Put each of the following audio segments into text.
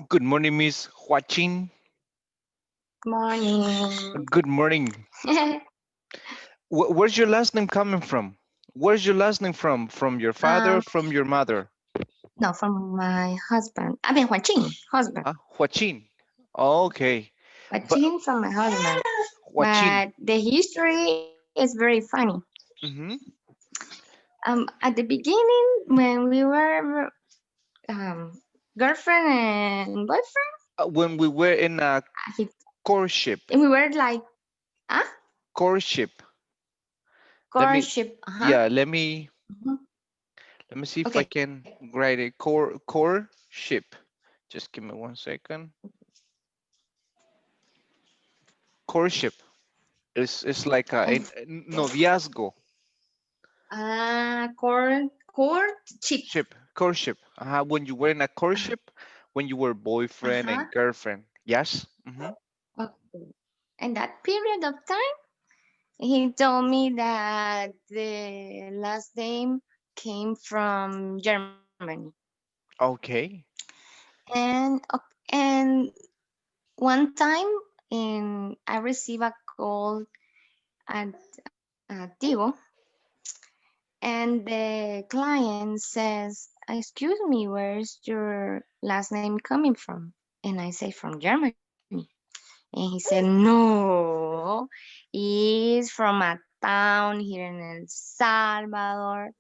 Good morning, Miss Huachin. Morning. Good morning. Where's your last name coming from? Where's your last name from? From your father, um, from your mother? no, from my husband. I mean, Joaquin, husband. Huachin. Okay. But Joaquin from my husband. Huachin. But the history is very funny. Mm-hmm. At the beginning, when we were um, girlfriend and boyfriend, When we were in a he, courtship. and we were like, ah, Courtship. Let me, courtship. yeah, let me see if I Okay. can write it. Courtship. Just give me 1 second. Courtship. It's like And noviazgo. courtship. Courtship. When you were in a Uh, courtship, when you were boyfriend uh-huh. and girlfriend. Yes. Mm-hmm. Okay. And that period of time, he told me that the last name came from Germany. Okay. And one time I received a call at Tigo, and the client says, "Excuse me, where's your last name coming from?" And I say, "From Germany." And he said, "No, it's from a town here in El Salvador,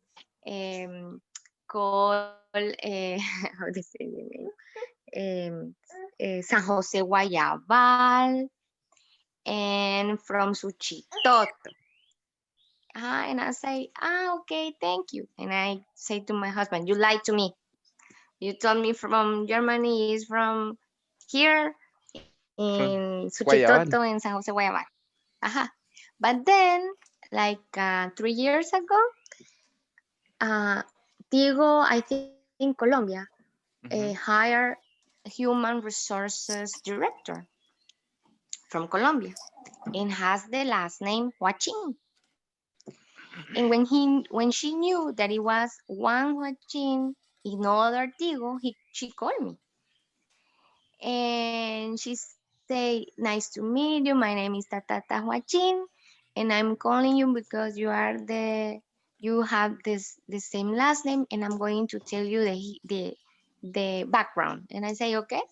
um, called how to say the name? San Jose Guayabal, and from Suchitoto." And I say, okay, thank you. And I say to my husband, "You lied to me. You told me from Germany is from here in From Suchitoto in Guayabal. San Jose Guayabal." Aha. But then, like 3 years ago, uh, Tigo, I think Colombia, Mm-hmm. hired human resources director from Colombia and has the last name Huachin. And when she knew that it was one Huachin in other Tigo, she called me and she said, "Nice to meet you. My name is Tata Huachin, and I'm calling you because you have the same last name, and I'm going to tell you the background." And I say, "Okay."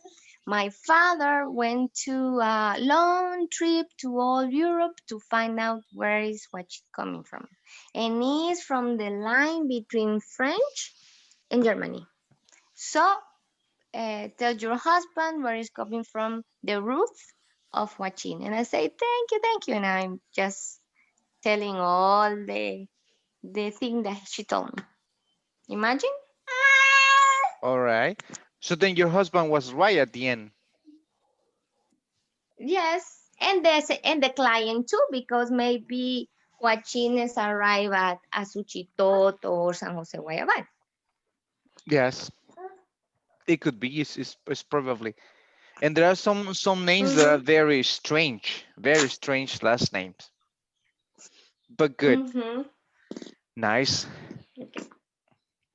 My father went to a long trip to all Europe to find out where is Huachin coming from, and he's from the line between French and Germany. So tell your husband where is coming from the root of watching. And I say, thank you. And I'm just telling all the thing that she told me. Imagine? All right. So then your husband was right at the end. Yes, and the client too, because maybe Huachines arrive at Asuchitoto or San Jose Guayabal. Yes, it could be. It's probably. And there are some names that are Mm-hmm. very strange last names. But good, Mm-hmm. nice.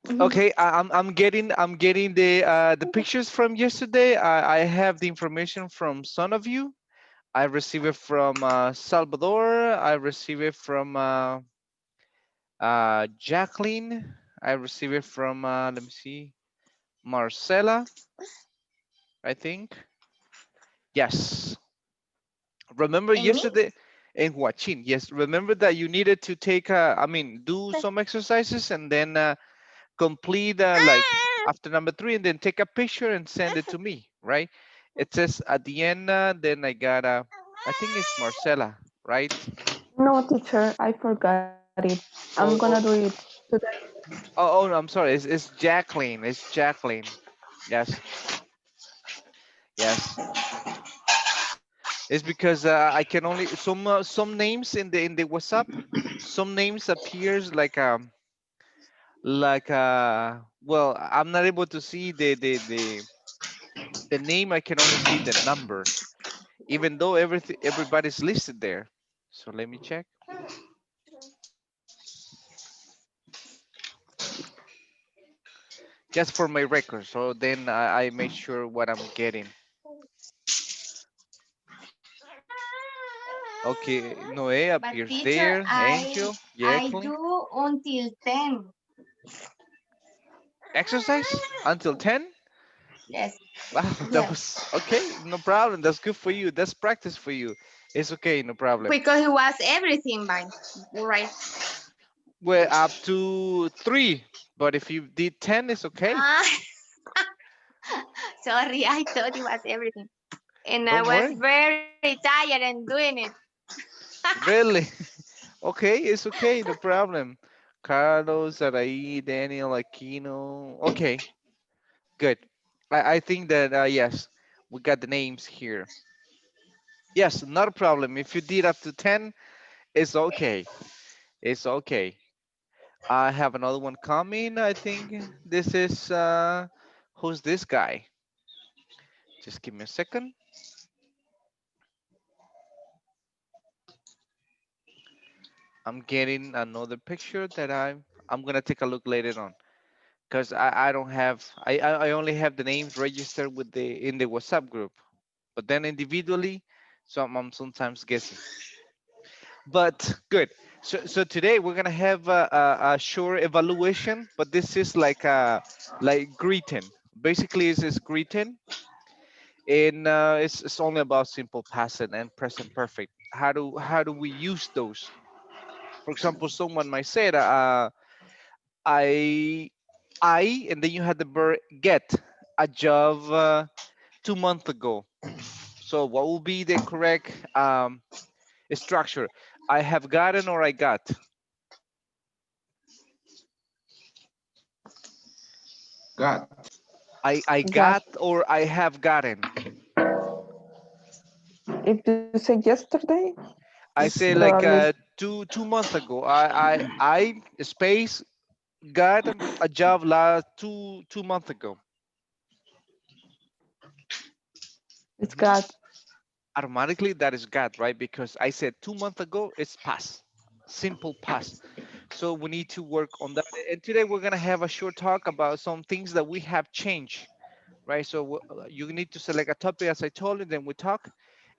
Mm-hmm. Okay, I'm getting the pictures from yesterday. I have the information from some of you. I received it from Salvador. I received it from Jacqueline. I received it from let me see, Marcela. I think. Yes. Remember And me? yesterday in Huachin. Yes. Remember that you needed to take I mean, do some exercises and then complete like after number three and then take a picture and send it to me, right? It says at the end, then I got I think it's Marcela, right? No, teacher, I forgot it. I'm gonna do Oh, it today. no, I'm sorry. It's Jacqueline. It's Jacqueline. Yes, yes. It's because I can only some names in the WhatsApp. Some names appears like well, I'm not able to see the name. I can only see the number, even though everybody's listed there. So let me check just for my record. So then I make sure what I'm getting. Okay, Noé But appears teacher, there. Angel, I Jacqueline. do until 10. Exercise until 10. Yes, Wow, that yes. was okay. No problem. That's good for you. That's practice for you. It's okay. No problem. Because it was everything by right. We're up to 3, but if you did 10, it's okay. Ah, sorry, I thought it was everything. And I Don't was worry. very tired and doing it. Really? Okay, it's okay. No problem. Carlos, Arai, Daniel, Aquino. Okay, good. I think that, yes, we got the names here. Yes, not a problem. If you did up to 10, it's okay. It's okay. I have another one coming. I think this is, who's this guy? Just give me a second. I'm getting another picture that I'm gonna take a look later on because I don't have I only have the names registered with the in the WhatsApp group, but then individually, so I'm sometimes guessing. But good. So today we're gonna have a short evaluation, but this is like greeting. Basically, it's greeting, and it's only about simple past and present perfect. How do we use those? For example, someone might say that. I and then you had the verb get a job 2 months ago. So what will be the correct structure? I have gotten or I got. I Got. got or I have gotten. If you say yesterday, I it's say like probably two months ago. I space got a job last two months ago. it's Mhm. got. Automatically that is got, right? Because I said 2 months ago, it's past, simple past. So we need to work on that. And today we're gonna have a short talk about some things that we have changed, right? So you need to select a topic, as I told you, then we talk.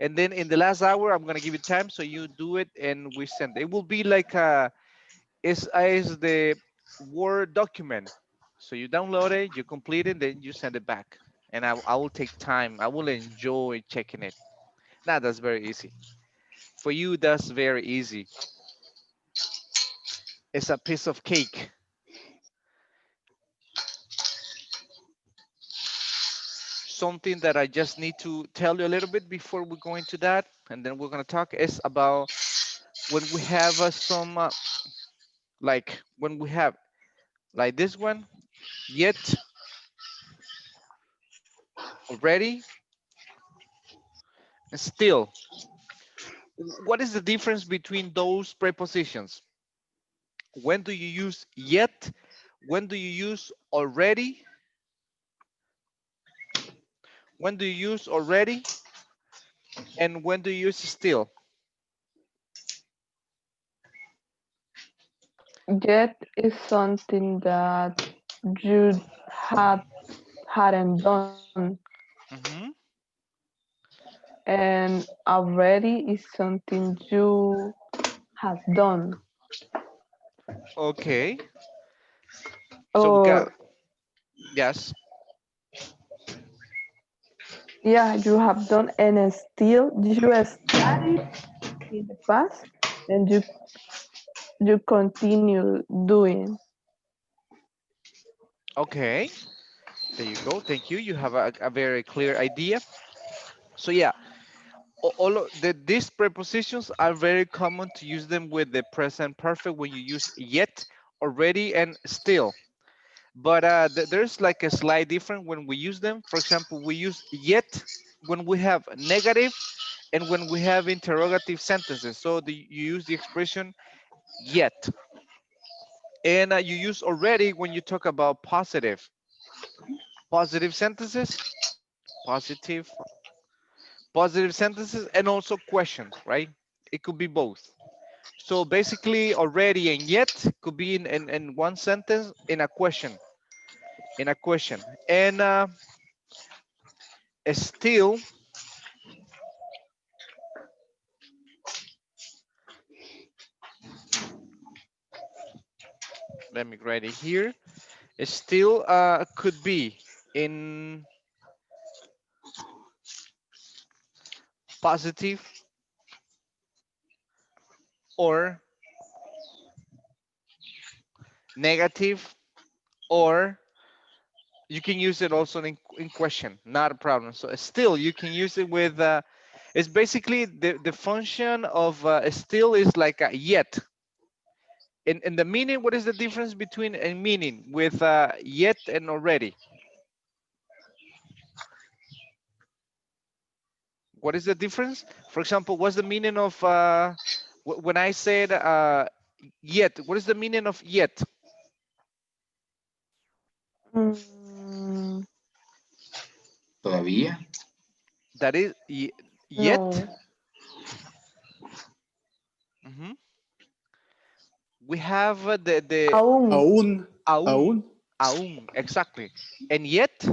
And then in the last hour, I'm gonna give you time so you do it and we send it. It will be like is the Word document. So you download it, you complete it, then you send it back. And I will take time. I will enjoy checking it. Now that's very easy. For you, that's very easy. It's a piece of cake. Something that I just need to tell you a little bit before we go into that, and then we're gonna talk is about when we have some like when we have like this one, yet, already, and still. What is the difference between those prepositions? When do you use yet? When do you use already? When do you use already? And when do you use still? Yet is something that you had hadn't done, Hmm. and already is something you have done, Okay. So we got, or yes. yeah, you have done, and still you started in the past, and you continue doing. Okay. There you go. Thank you. You have a very clear idea. So yeah, all of these prepositions are very common to use them with the present perfect when you use yet, already, and still. But there's like a slight difference when we use them. For example, we use yet when we have negative and when we have interrogative sentences. So you use the expression yet. And you use already when you talk about positive sentences, positive, positive sentences, and also questions, right? It could be both. So basically, already and yet could be in one sentence in a question. And still, let me write it here. It still could be in positive or negative, or you can use it also in question, not a problem. So still, you can use it with, it's basically the function of still is like a yet. In the meaning, what is the difference between a meaning with yet and already? What is the difference? For example, what's the meaning of when I said yet? What is the meaning of yet? Mm, Todavía. That is yet. no, Mhm. We have the aún, Aún, aún, aún, aún, exactly, and yet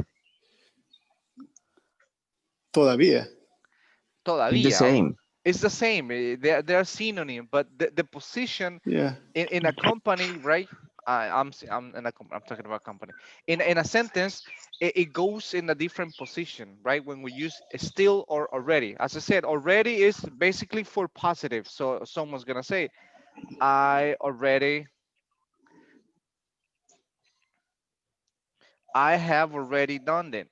todavía. It's the todavía. same. It's the same. They are synonym, but the position Yeah. in a company, right? I'm talking about company. In a sentence, it goes in a different position, right? When we use still or already. As I said, already is basically for positive. So someone's gonna say, I already, I have already done it.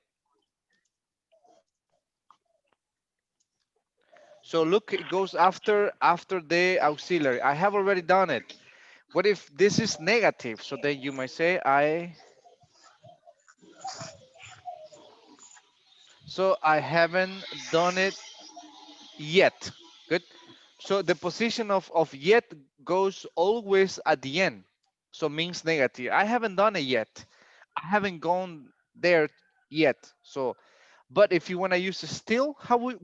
So look, it goes after the auxiliary. I have already done it. What if this is negative? So then you might say I haven't done it yet. Good. So the position of yet goes always at the end. So means negative. I haven't done it yet. I haven't gone there yet. So, but if you want to use still,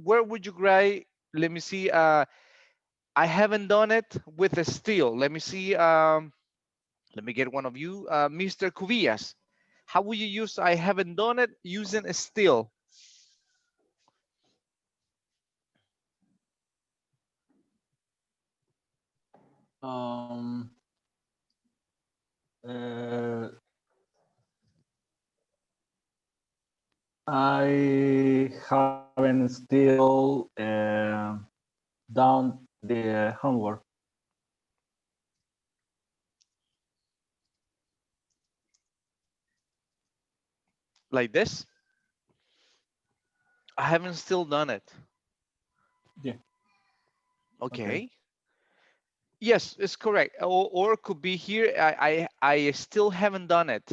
where would you write? Let me see. I haven't done it with a still. Let me see. Let me get one of you, Mr. Cuvillas. How will you use I haven't done it using a still? Um, uh, I haven't still done the homework. Like this? I haven't still done it. Yeah. Okay. Okay. Yes, it's correct. Or it could be here. I still haven't done it.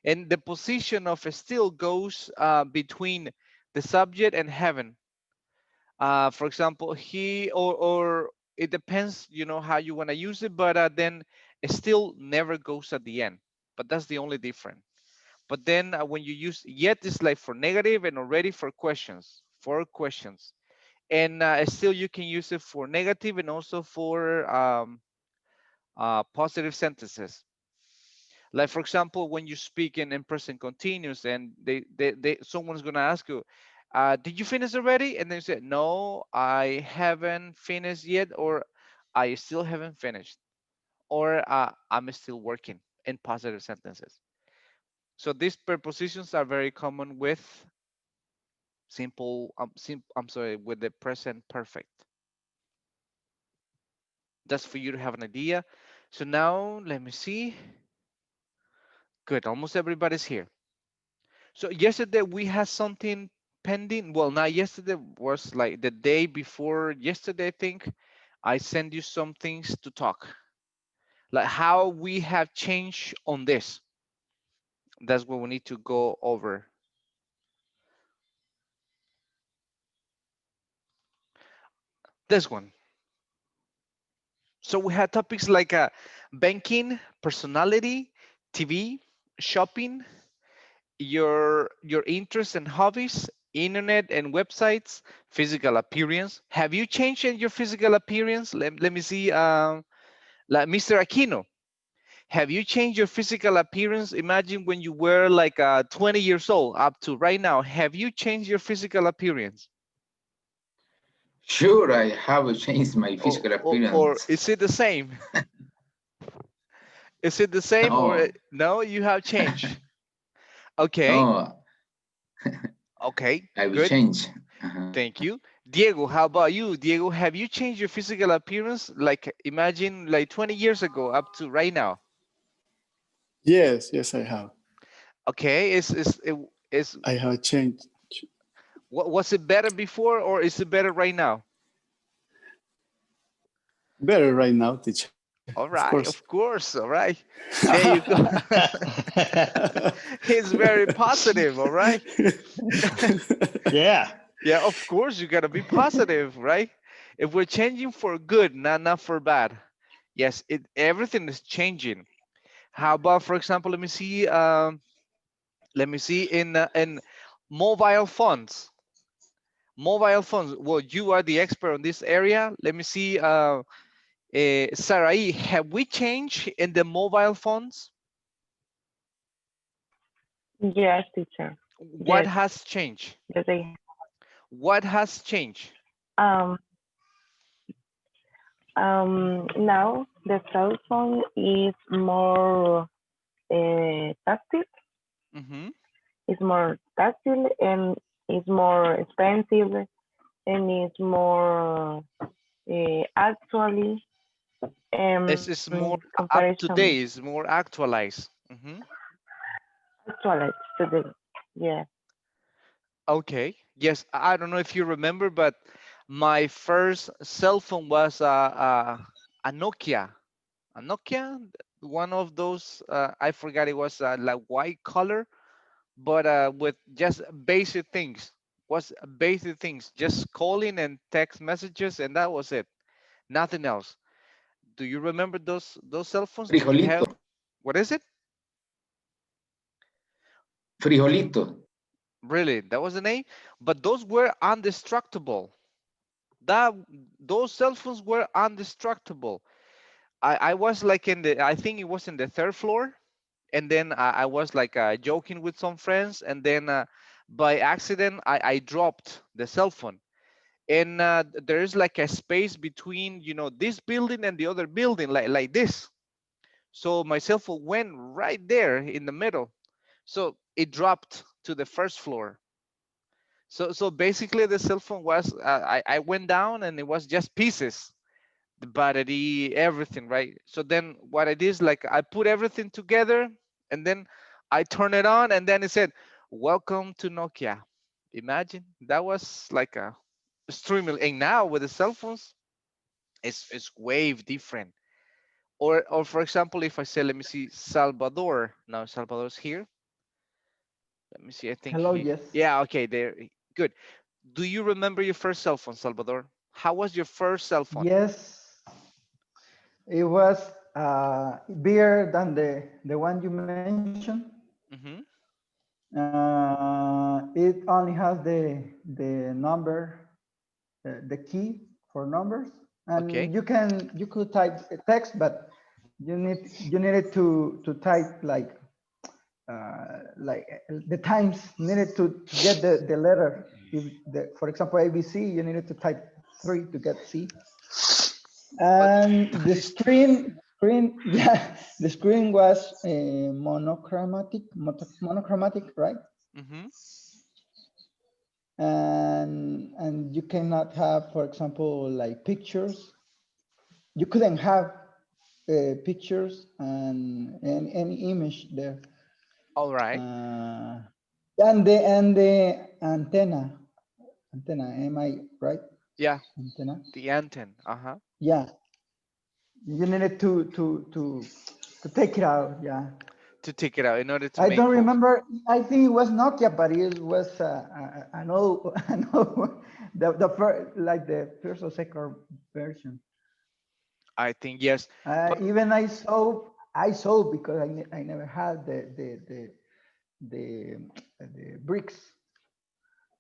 And the position of still goes between the subject and heaven. For example, he or it depends, how you want to use it, but then it still never goes at the end. But that's the only difference. But then when you use yet, it's like for negative, and already for questions, for questions. And still you can use it for negative and also for positive sentences. Like for example, when you speak in present continuous, and someone's gonna ask you, did you finish already? And then you say, no, I haven't finished yet, or I still haven't finished, or I'm still working, in positive sentences. So these prepositions are very common with I'm sorry, with the present perfect. That's for you to have an idea. So now let me see. Good, almost everybody's here. So yesterday we had something pending. Well, not yesterday, was like the day before yesterday, I think. I sent you some things to talk, like how we have changed on this. That's what we need to go over. This one. So we had topics like banking, personality, TV, shopping, your interests and hobbies, internet and websites, physical appearance. Have you changed in your physical appearance? Let me see. Like Mr. Aquino, have you changed your physical appearance? Imagine when you were like 20 years old up to right now. Have you changed your physical appearance? Sure, I have changed my Or, physical or appearance. is it the same? Is it the same, or No, no? You have changed. Okay. no, Okay. I will Good. change. Uh-huh. Thank you. Diego, how about you? Diego, have you changed your physical appearance? Like imagine like 20 years ago up to right now. Yes, yes, I have. Okay, is I have changed. what was it better before, or is it better right now? Better right now, teacher. All Of right, course. of course. All right. There you go. It's very positive, all right? Yeah. Yeah, of course you got to be positive, right? If we're changing for good, not for bad. Yes, everything is changing. How about, for example, let me see in mobile phones. Mobile phones. Well, you are the expert on this area. Let me see, Sarai, have we changed in the mobile phones? Yes, teacher. What Yes, has changed? yes, I. What has changed? Um, now the cell phone is more tactile. Hmm. It's more tactile and it's more expensive and it's more actually It's more up to comparison date, it's more actualized. Hmm. actualized today. Yeah. Okay. Yes, I don't know if you remember, but my first cell phone was a Nokia. A Nokia, one of those, I forgot, it was like white color, but with just basic things. Was basic things, just calling and text messages, and that was it. Nothing else. Do you remember those cell phones? Do you Frijolito, have, what is it? frijolito. Really? That was the name? But those were indestructible. That those cell phones were indestructible. I was like I think it was in the third floor, and then I was like joking with some friends, and then by accident I dropped the cell phone, and there is like a space between this building and the other building, like this. So my cell phone went right there in the middle, so it dropped to the first floor. So basically the cell phone was I went down and it was just pieces, the battery, everything, right? So then what I did is like I put everything together, and then I turn it on, and then it said, "Welcome to Nokia." Imagine that was like a streaming. And now with the cell phones, it's way different. Or for example, if I say, let me see, Salvador. Now Salvador's here. Let me see. I think Hello, he. yes. Yeah. Okay. There. Good. Do you remember your first cell phone, Salvador? How was your first cell phone? Yes, it was bigger than the one you mentioned. Mm-hmm. It only has the number, the key for numbers, Okay. and you could type a text, but you needed to type the times needed to get the letter. If for example ABC, you needed to type 3 to get C. But And that the is true. screen, yeah, the screen was monochromatic, right? Mm-hmm. And you cannot have, for example, like pictures. You couldn't have pictures and any image there. All right. Uh, and the antenna. Am I right? Yeah. Antenna. The antenna. Uh-huh. Yeah, you needed to take it out. Yeah. To take it out in order to I make don't calls. remember. I think it was Nokia, but it was an old, an old the first, like the first or second version. I think yes. But Even I saw because I never had the the bricks.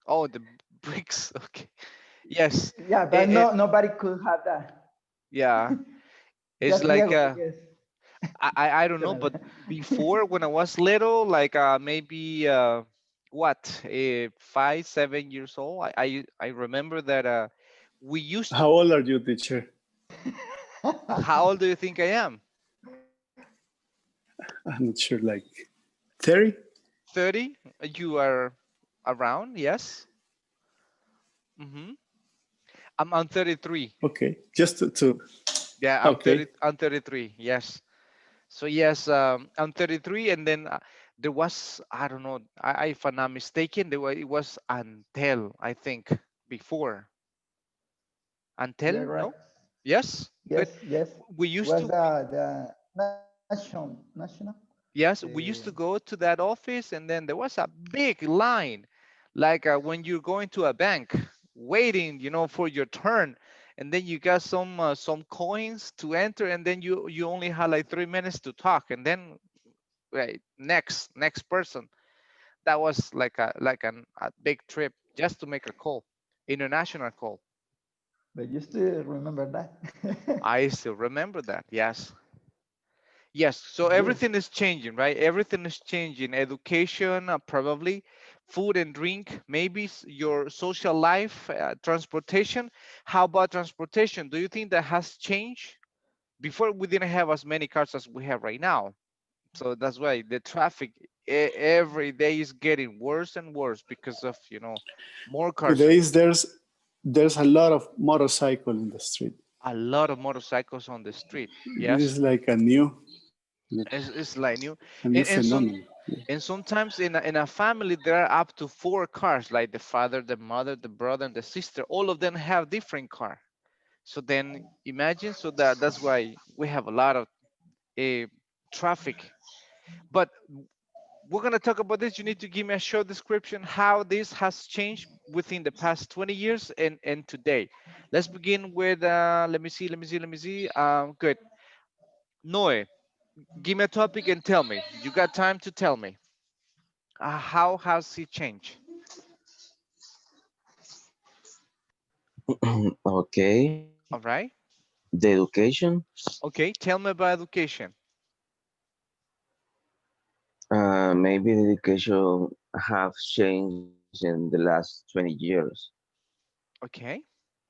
oh, the bricks. Okay. Yes. Yeah, but It, nobody could have that. yeah. It's Just like Diego, I guess. I don't know, but Internet. before when I was little, like maybe what 5, 7 years old, I remember that we used to. How old are you, teacher? How old do you think I am? I'm not sure, like 30? 30? You are around? Yes. Mm-hmm. I'm 33. Okay, just to Yeah, I'm okay. 30. I'm 33. Yes. So yes, I'm 33, and then there was I don't know. If I'm not mistaken, it was Antel. I think before Yeah, Antel. right. No. Yes. Good. Yes, yes. We used Was to. the national? Yes, we The used to go to that office, and then there was a big line, like when you're going to a bank, waiting, for your turn, and then you got some coins to enter, and then you only had like 3 minutes to talk, and then right, next person. That was a big trip just to make a call, international call. but you still remember that? I still remember that. Yes. Yes, so Good. everything is changing, right? Everything is changing. Education, probably, food and drink, maybe your social life, transportation. How about transportation? Do you think that has changed? Before we didn't have as many cars as we have right now. So that's why the traffic every day is getting worse and worse because of, more cars, Nowadays, there's a lot of motorcycle in the street. a lot of motorcycles on the street. This Yes, is like a new, it's like new. a new And some phenomenon. And sometimes in a family, there are up to 4 cars, like the father, the mother, the brother, and the sister. All of them have different car. So then imagine, so that's why we have a lot of uh, traffic. But we're gonna talk about this. You need to give me a short description how this has changed within the past 20 years and today. Let's begin with let me see. Good. Noe, give me a topic and tell me. You got time to tell me. How has it changed? Okay, All right. the education, Okay, tell me about education. maybe the education have changed in the last 20 years. Okay,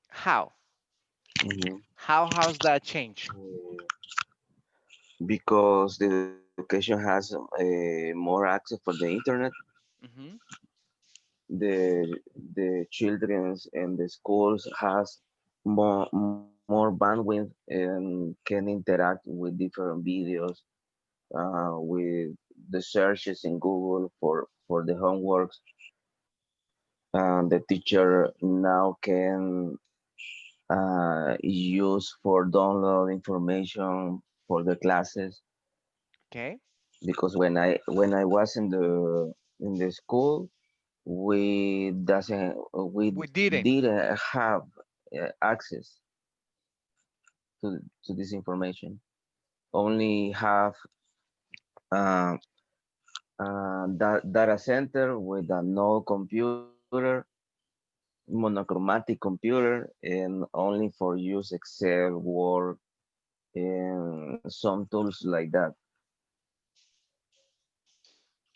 how? Mhm. How's that change? Because the education has more access for the internet, Mm-hmm. the children's and the schools has more bandwidth and can interact with different videos, with the searches in Google for the homeworks. The teacher now can use for download information for the classes, Okay. because when I was in in the school we doesn't we We didn't. didn't have access to this information. Only have uh, data center with a no computer, monochromatic computer, and only for use Excel, Word, and some tools like that.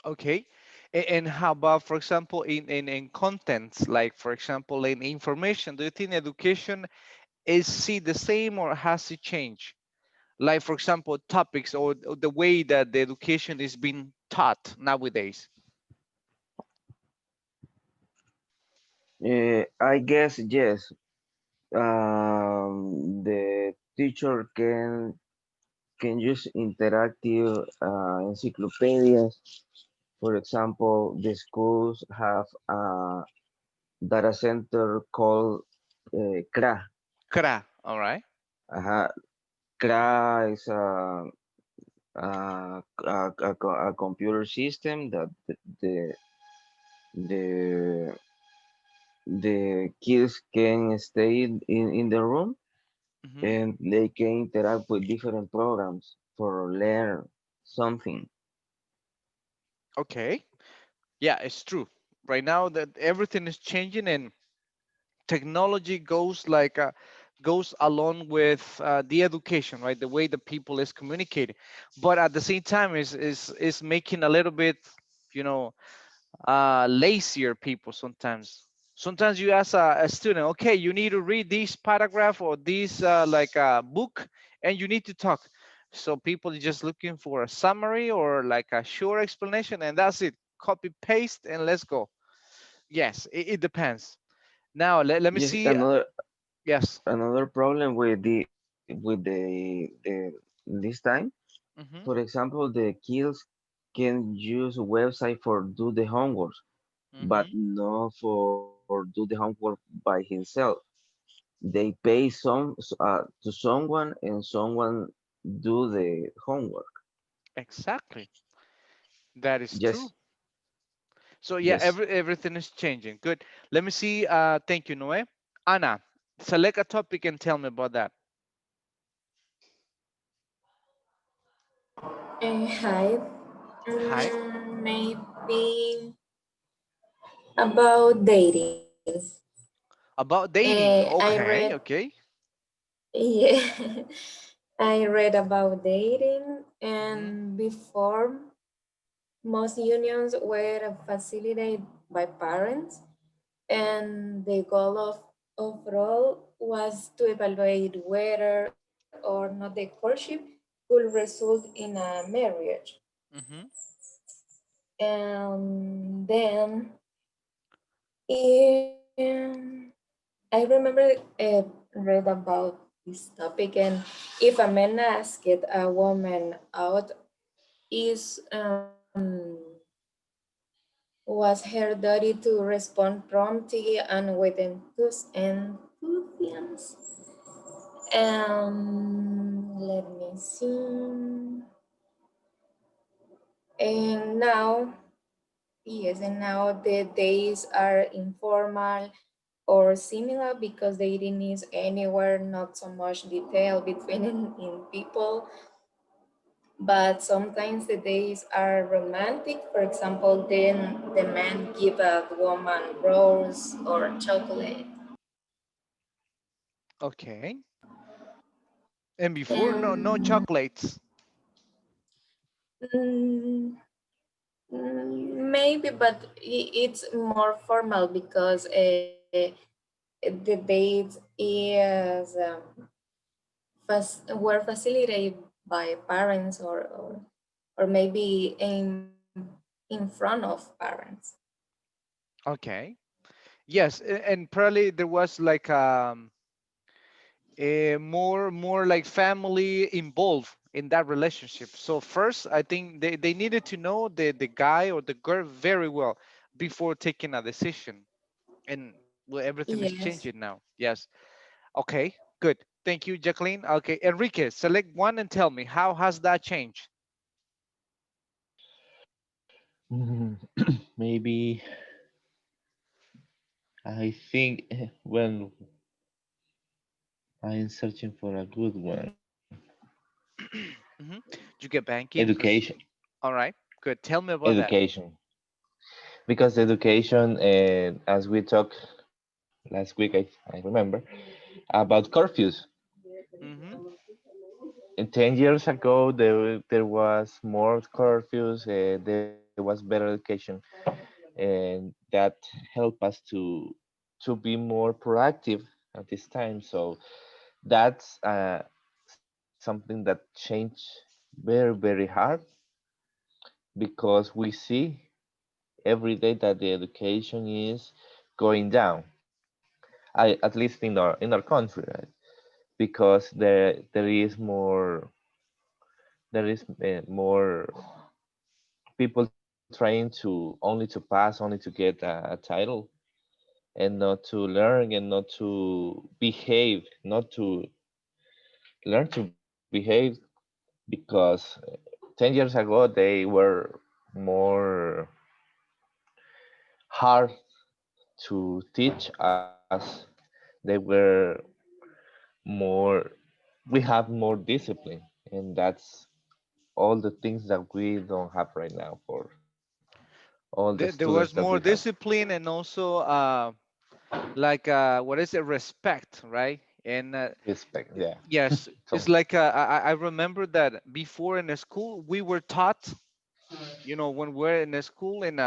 Okay. And how about, for example, in contents, like, for example, in information, do you think education is see the same or has it changed? Like, for example, topics or the way that the education is being taught nowadays. I guess yes. The teacher can use interactive encyclopedias. For example, the schools have a data center called CRA. Kra, all right. Uh, CRA is a computer system that the the kids can stay in the room Hmm. and they can interact with different programs for learn something. Okay. Yeah, it's true. Right now that everything is changing and technology goes like goes along with the education, right? The way the people is communicating, but at the same time is making a little bit, you know, lazier people sometimes. Sometimes you ask a student, okay, you need to read this paragraph or this book, and you need to talk. So people are just looking for a summary or like a short explanation, and that's it. Copy paste and let's go. Yes, it depends. Now let me Yes, see. Yes. another problem with the this time. For Hmm. example, the kids can use a website for do the homework, but Hmm. not for do the homework by himself. They pay to someone and someone do the homework. Exactly. That is true. Yes, So yeah, yes. everything is changing. Good. Let me see. Thank you, Noe. Anna, select a topic and tell me about that. Hi. Hi. Maybe about dating. About dating. I read, Okay. Okay. yeah, I read about dating, Hmm. and before most unions were facilitated by parents, and the goal of overall was to evaluate whether or not the courtship could result in a marriage. Hmm. And then I remember read about this topic, and if a man asked a woman out, is was her duty to respond promptly and with enthusiasm. Let me see. And now, yes, and now the days are informal or similar because dating is anywhere, not so much detail between in people, but sometimes the days are romantic. For example, then the man give a woman rose or chocolate. Okay. And before, no And chocolates. mm, maybe, but it's more formal because the dates is were facilitated by parents or maybe in front of parents. Okay. Yes, and probably there was like a more like family involved in that relationship. So first, I think they needed to know the guy or the girl very well before taking a decision. And well, everything is Yes. changing now. Yes. Okay. Good. Thank you, Jacqueline. Okay, Enrique, select one and tell me how has that changed. Maybe I think when I'm searching for a good one, Hmm. You get banking. education, All right, good. Tell me about that. education, because education, as we talked last week, I remember about curfews. Hmm. 10 years ago, there was more curfews. There was better education, and that helped us to be more proactive at this time. So that's something that changed very hard because we see every day that the education is going down. At least in our country, right? Because there is more people trying to only to pass, only to get a title, and not to learn and not to behave, not to learn to behave, because 10 years ago they were more hard to teach us. They were more, we have more discipline, and that's all the things that we don't have right now for all the students There that we was have. more discipline and also like what is it, respect, right? And Respect, yeah. yes, So it's like I remember that before in the school we were taught, when we're in the school in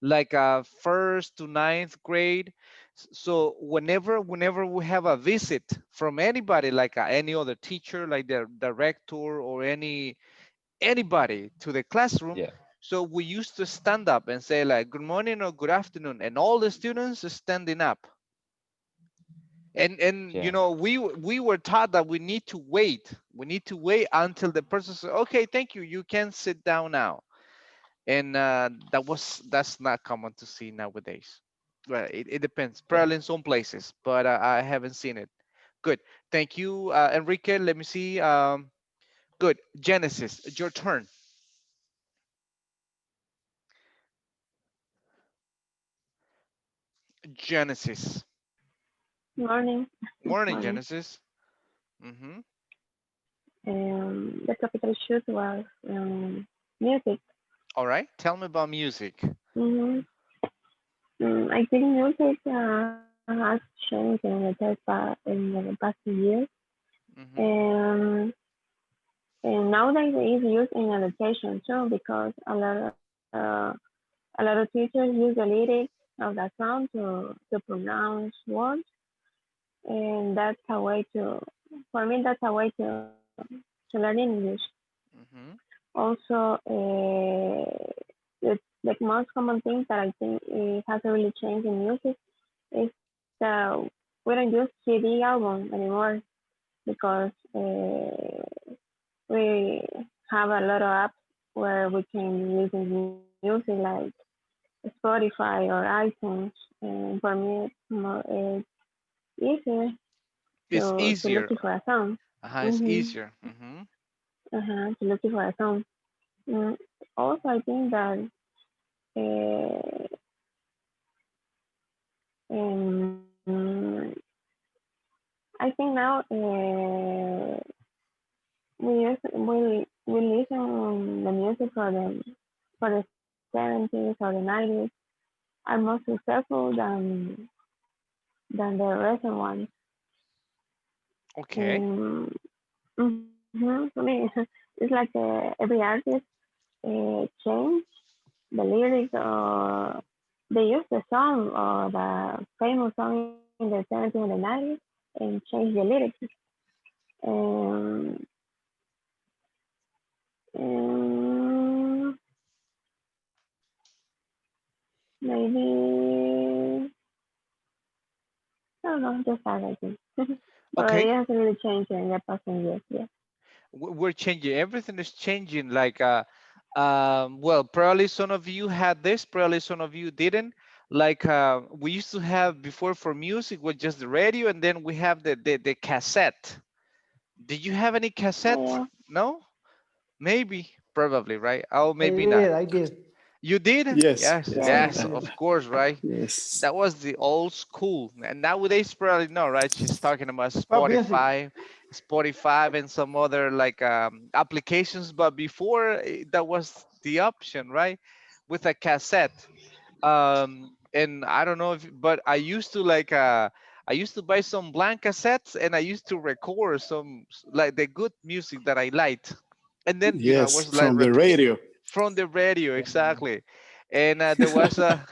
like first to ninth grade. So whenever we have a visit from anybody, like any other teacher, like the director or anybody to the classroom, yeah, so we used to stand up and say like good morning or good afternoon, and all the students are standing up. And yeah, we were taught that we need to wait until the person says, okay, thank you, you can sit down now. And that's not common to see nowadays. Well, it depends, yeah. probably in some places, but I haven't seen it. Good, thank you, Enrique. Let me see. Good, Genesis, your turn. Genesis. Morning. Morning, Morning. Genesis. Hmm. The topic I choose was music. All right, tell me about music. hmm I think music has changed in the past few years, Hmm. and nowadays it's used in education too because a lot of teachers use the lyrics of that song to pronounce words, and that's a way to, for me, that's a way to learn English. Hmm. Also, the most common thing that I think hasn't really changed in music is that we don't use CD album anymore because we have a lot of apps where we can use music like Spotify or iTunes. And for me, it's easier It's to look easier. for a song. It's Mm-hmm. easier. Hmm. To look for a song. Mm. Also, I think that uh, um, I think now we listen the music for the 70s or the 90s are more successful than the recent ones. Okay. Um, for me, it's like every artist change the lyrics or they use the song or the famous song in the 70s and the 90s and change the lyrics. Um, um, maybe I don't know, just that I think. But Okay. it hasn't really changed in the past 10 years. Yeah. We're changing. Everything is changing. Like, well, probably some of you had this, probably some of you didn't. Like, we used to have before for music was just the radio, and then we have the cassette. Did you have any Oh cassette? yeah. No? Maybe, probably, right? Oh, I maybe not. did, I did. You did? Yes, Yes, yes, I yes, Yes. have. of course, right? Yes. That was the old school. And nowadays, probably no, right? She's talking about Pop music. Spotify, and some other like applications. But before, that was the option, right? With a cassette. And I don't know if, but I used to like, I used to buy some blank cassettes, and I used to record some like the good music that I liked. And then, I Yes, was like from the radio. from the radio, Yeah. exactly. And there was a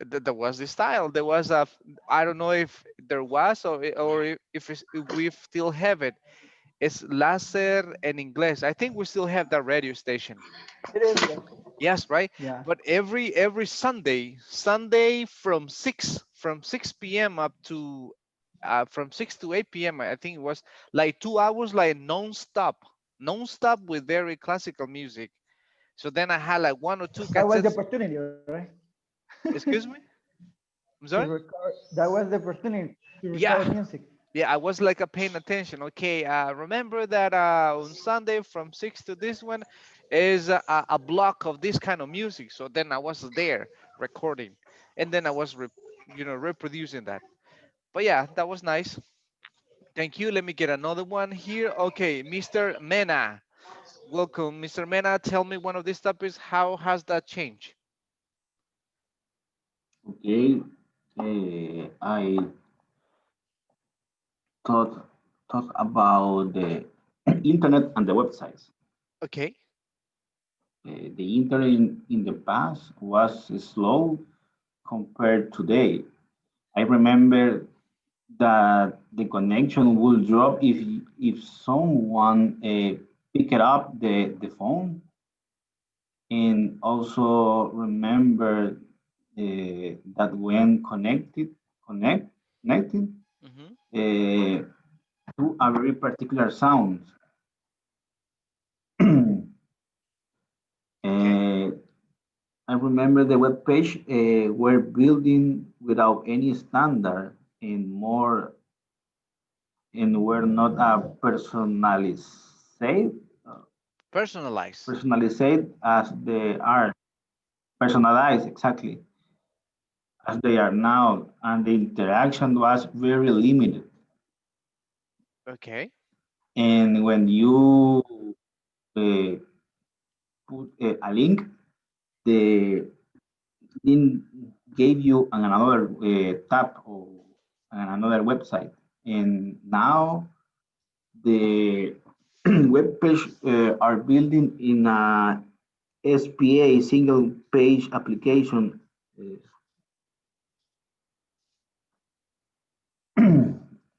there was the style. There was a, I don't know if there was, or if we still have it. It's Láser en Inglés. I think we still have that radio station. It is, yes. Yes, right. Yeah. But every Sunday from 6 p.m. up to from 6 to 8 p.m. I think it was like 2 hours, like non-stop with very classical music. So then I had like one or two That was the cassettes. opportunity, right? Excuse me. I'm To sorry. record. That was the opportunity to record Yeah, music. yeah. I was like paying attention. Okay, remember that on Sunday from 6 to this one is a block of this kind of music. So then I was there recording, and then I was reproducing that. But yeah, that was nice. Thank you. Let me get another one here. Okay, Mr. Mena. Welcome, Mr. Mena. Tell me one of these topics. How has that changed? Okay, I thought about the internet and the websites. Okay. The internet in the past was slow compared today. I remember that the connection would drop if someone picked up the phone, and also remember that when connected Hmm. uh, to a very particular sound. Okay. uh, I remember the web page were building without any standard and more and were not a uh, Personalize. personalized as they are personalized exactly as they are now, and the interaction was very limited. Okay. And when you uh, put a link, the link gave you another tab or another website. And now the web page are building in a SPA single page application.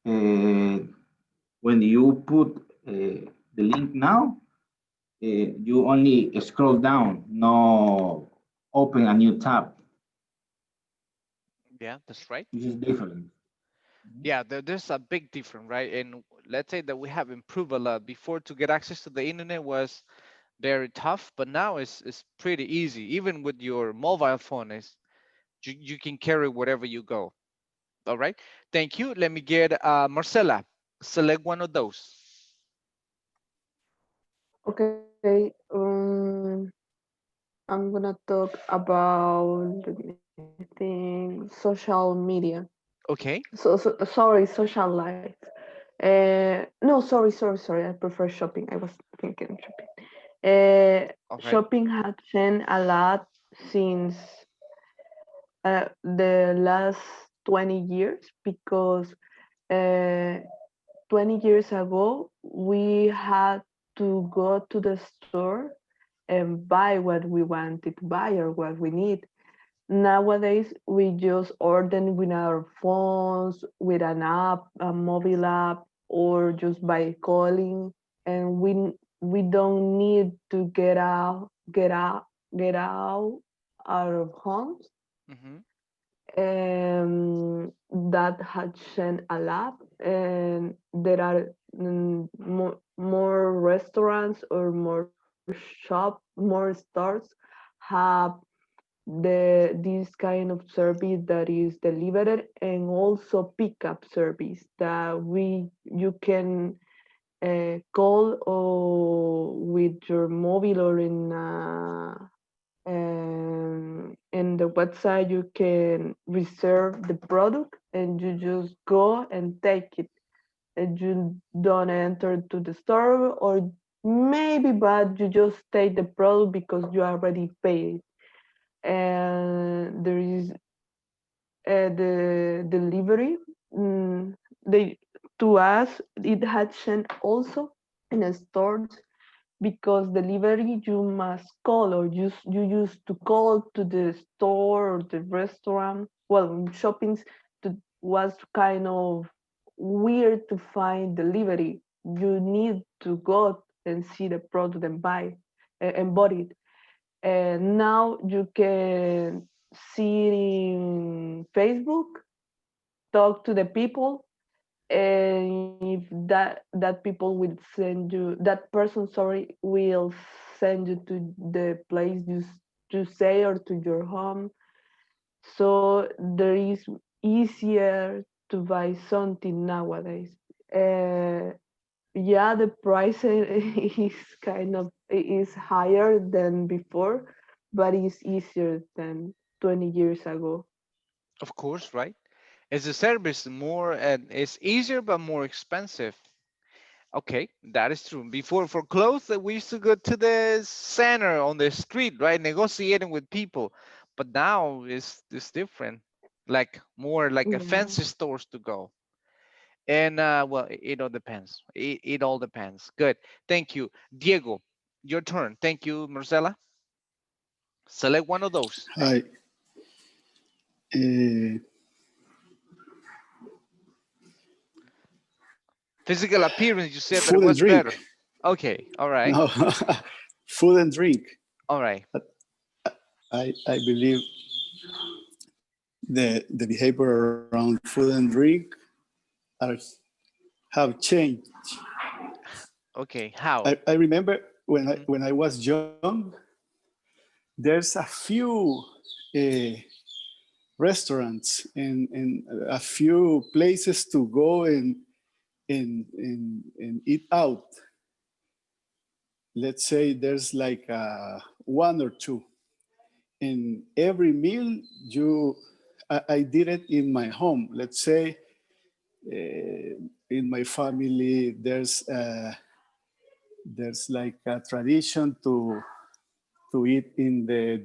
Uh, when you put the link now, you only scroll down, no open a new tab. Yeah, that's right. This is different. Yeah, there's a big difference, right? And let's say that we have improved a lot. Before, to get access to the internet was very tough, but now it's pretty easy. Even with your mobile phone, is you can carry wherever you go. All right. Thank you. Let me get Marcela. Select one of those. Okay, I'm gonna talk about, let me think, social media. Okay. Sorry, social life. No, sorry. I prefer shopping. I was thinking shopping. All right. Shopping has changed a lot since the last 20 years because uh, 20 years ago we had to go to the store and buy what we wanted to buy or what we need. Nowadays, we just order with our phones, with an app, a mobile app, or just by calling, and we don't need to get out of homes. Mm-hmm. That has changed a lot, and there are more restaurants or more stores have this kind of service that is delivered and also pickup service that we you can call or with your mobile or in And in the website you can reserve the product and you just go and take it, and you don't enter to the store, or maybe but you just take the product because you already paid. And there is the delivery. They To us it had changed also in the stores, because delivery you must call, or you used to call to the store or the restaurant. Well, in shoppings, was kind of weird to find delivery. You need to go and see the product and buy and buy it. And now you can see it in Facebook, talk to the people, and if that people will send you, that person, sorry, will send you to the place you say, or to your home. So there is easier to buy something nowadays. Yeah, the price is kind of is higher than before, but it's easier than 20 years ago. Of course, right? Is the service more and it's easier but more expensive? Okay, that is true. Before for clothes, we used to go to the center on the street, right, negotiating with people. But now it's different, like more like a Yeah. fancy stores to go. And well, it all depends. It all depends. Good. Thank you, Diego. Your turn. Thank you, Marcela. Select one of those. Hi. Uh, Physical appearance. You said that it Food and was drink. better. Okay. All right. No, food and drink. All right. I believe the behavior around food and drink are, have changed. Okay. How? I remember Mhm. when I was young, there's a few uh, restaurants and a few places to go and eat out. Let's say there's like one or two. In every meal, I did it in my home. Let's say in my family, there's like a tradition to eat in the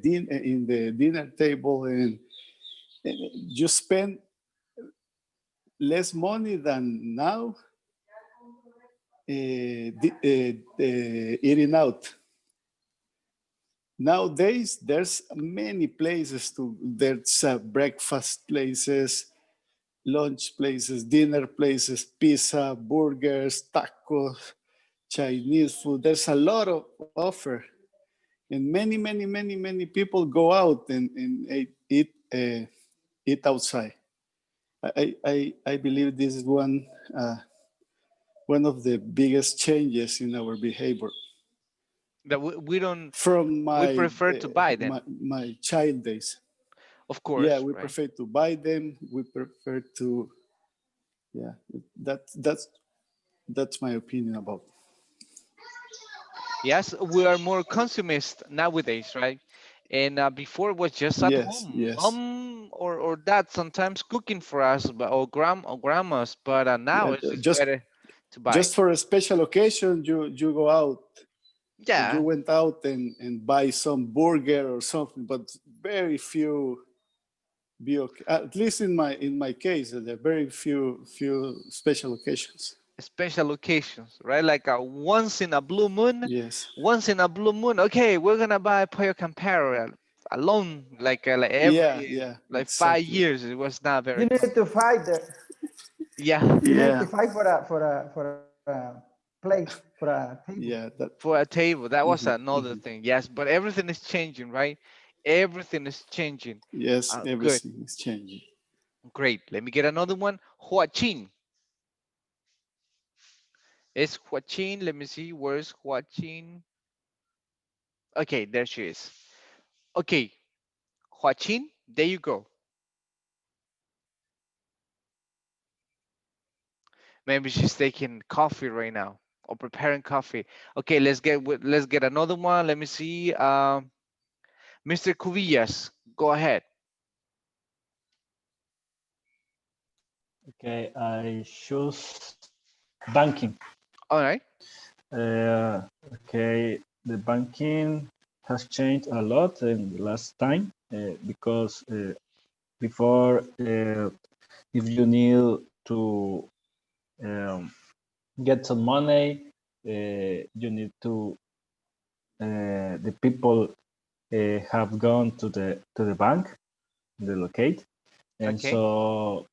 dinner table, and you spend less money than now eating out. Nowadays, there's many places there's breakfast places, lunch places, dinner places, pizza, burgers, tacos, Chinese food. There's a lot of offer. And many people go out and eat outside. I believe this is one of the biggest changes in our behavior That we don't. from We prefer to buy them. my child days. Of Yeah, course, we right? prefer to buy them. We prefer to, yeah. That that's my opinion about. Yes, we are more consumist nowadays, right? And before it was just at Yes, home, yes. mom or dad sometimes cooking for us, but or grandmas. But now Yeah, it's better to buy. just for a special occasion, you go out. You Yeah, went out and buy some burger or something, but very few be okay. At least in my case, there are very few special occasions. special occasions, right? Like a once in a blue moon, Yes. once in a blue moon. Okay, we're gonna buy pollo campero alone, like Yeah, every yeah, like five exactly. years. It was not You very need to fight there. yeah. You need to Yeah, fight for a place, for a table. yeah. That. For a table. That was Mhm, another mhm. thing. Yes, but everything is changing, right? Everything is changing. Yes, Good, everything is changing. great. Let me get another one. Huachin. It's Huachin. Let me see. Where's Huachin? Okay, there she is. Okay, Huachin. There you go. Maybe she's taking coffee right now or preparing coffee. Okay, let's get another one. Let me see. Mr. Cubillas, go ahead. Okay, I choose banking. All right. Uh, okay, the banking has changed a lot in the last time because before, if you need to um, get some money, you need to the people have gone to the bank, the locate, and Okay. so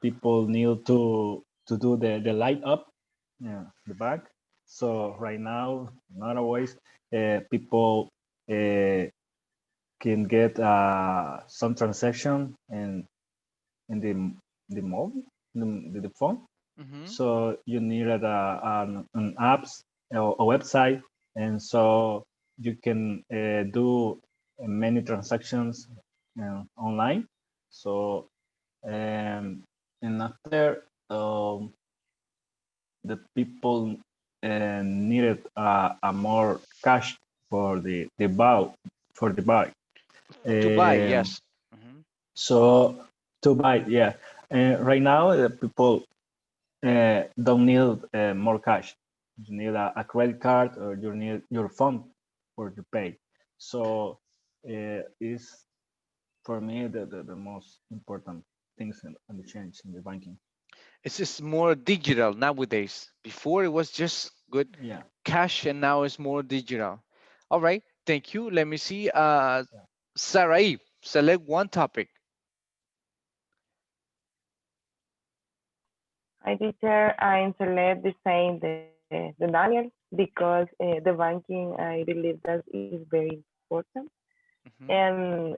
people need to do the light up, yeah, the bank. So right now, not always, people uh, can get some transaction in the mobile, the phone. Mm-hmm. So you needed an apps or a website, and so you can do many transactions online. So and after the people needed a more cash for the buy for the buy. To buy, Um, yes. Hmm. so to buy, yeah. Right now, people don't need more cash. You need a credit card or you need your phone for to pay. So is for me the most important things in the change in the banking. It's just more digital nowadays. Before it was just good Yeah. cash, and now it's more digital. All right. Thank you. Let me see. Sarai, select one topic. I teacher, I select the same the Daniel because the banking I believe that is very important Hmm. and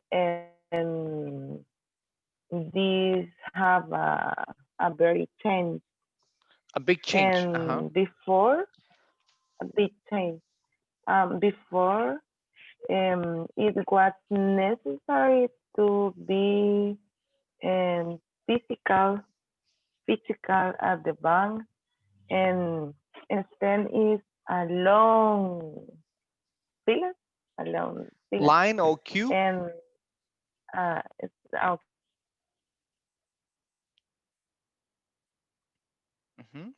these have a very change A big change. Uh-huh. and before a big change before it was necessary to be um, physical physical at the bank and spend is a long fila, a long fila, Line or queue. and it's okay. Hmm.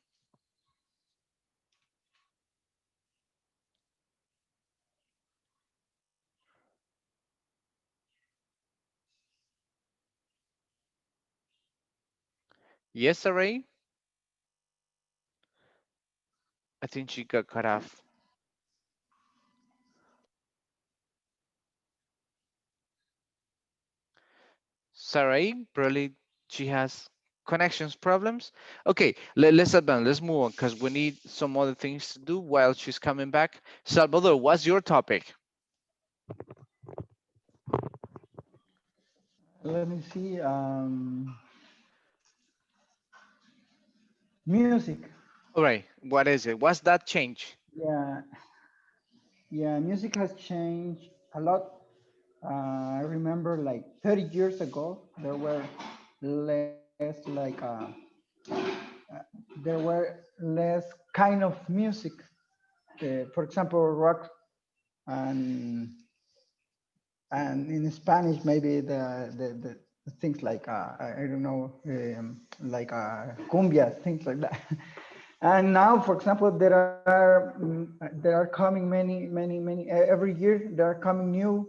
Yes, Sarai. I think she got cut off. Sarai, probably she has connections problems. Okay, let's advance. Let's move on because we need some other things to do while she's coming back. Salvador, what's your topic? Let me see. Music. All right, what is it? What's that change? Yeah, yeah. Music has changed a lot. I remember like 30 years ago, there were less like there were less kind of music. For example, rock and in Spanish maybe the things like I don't know like cumbia things like that. And now, for example, there are coming many every year there are coming new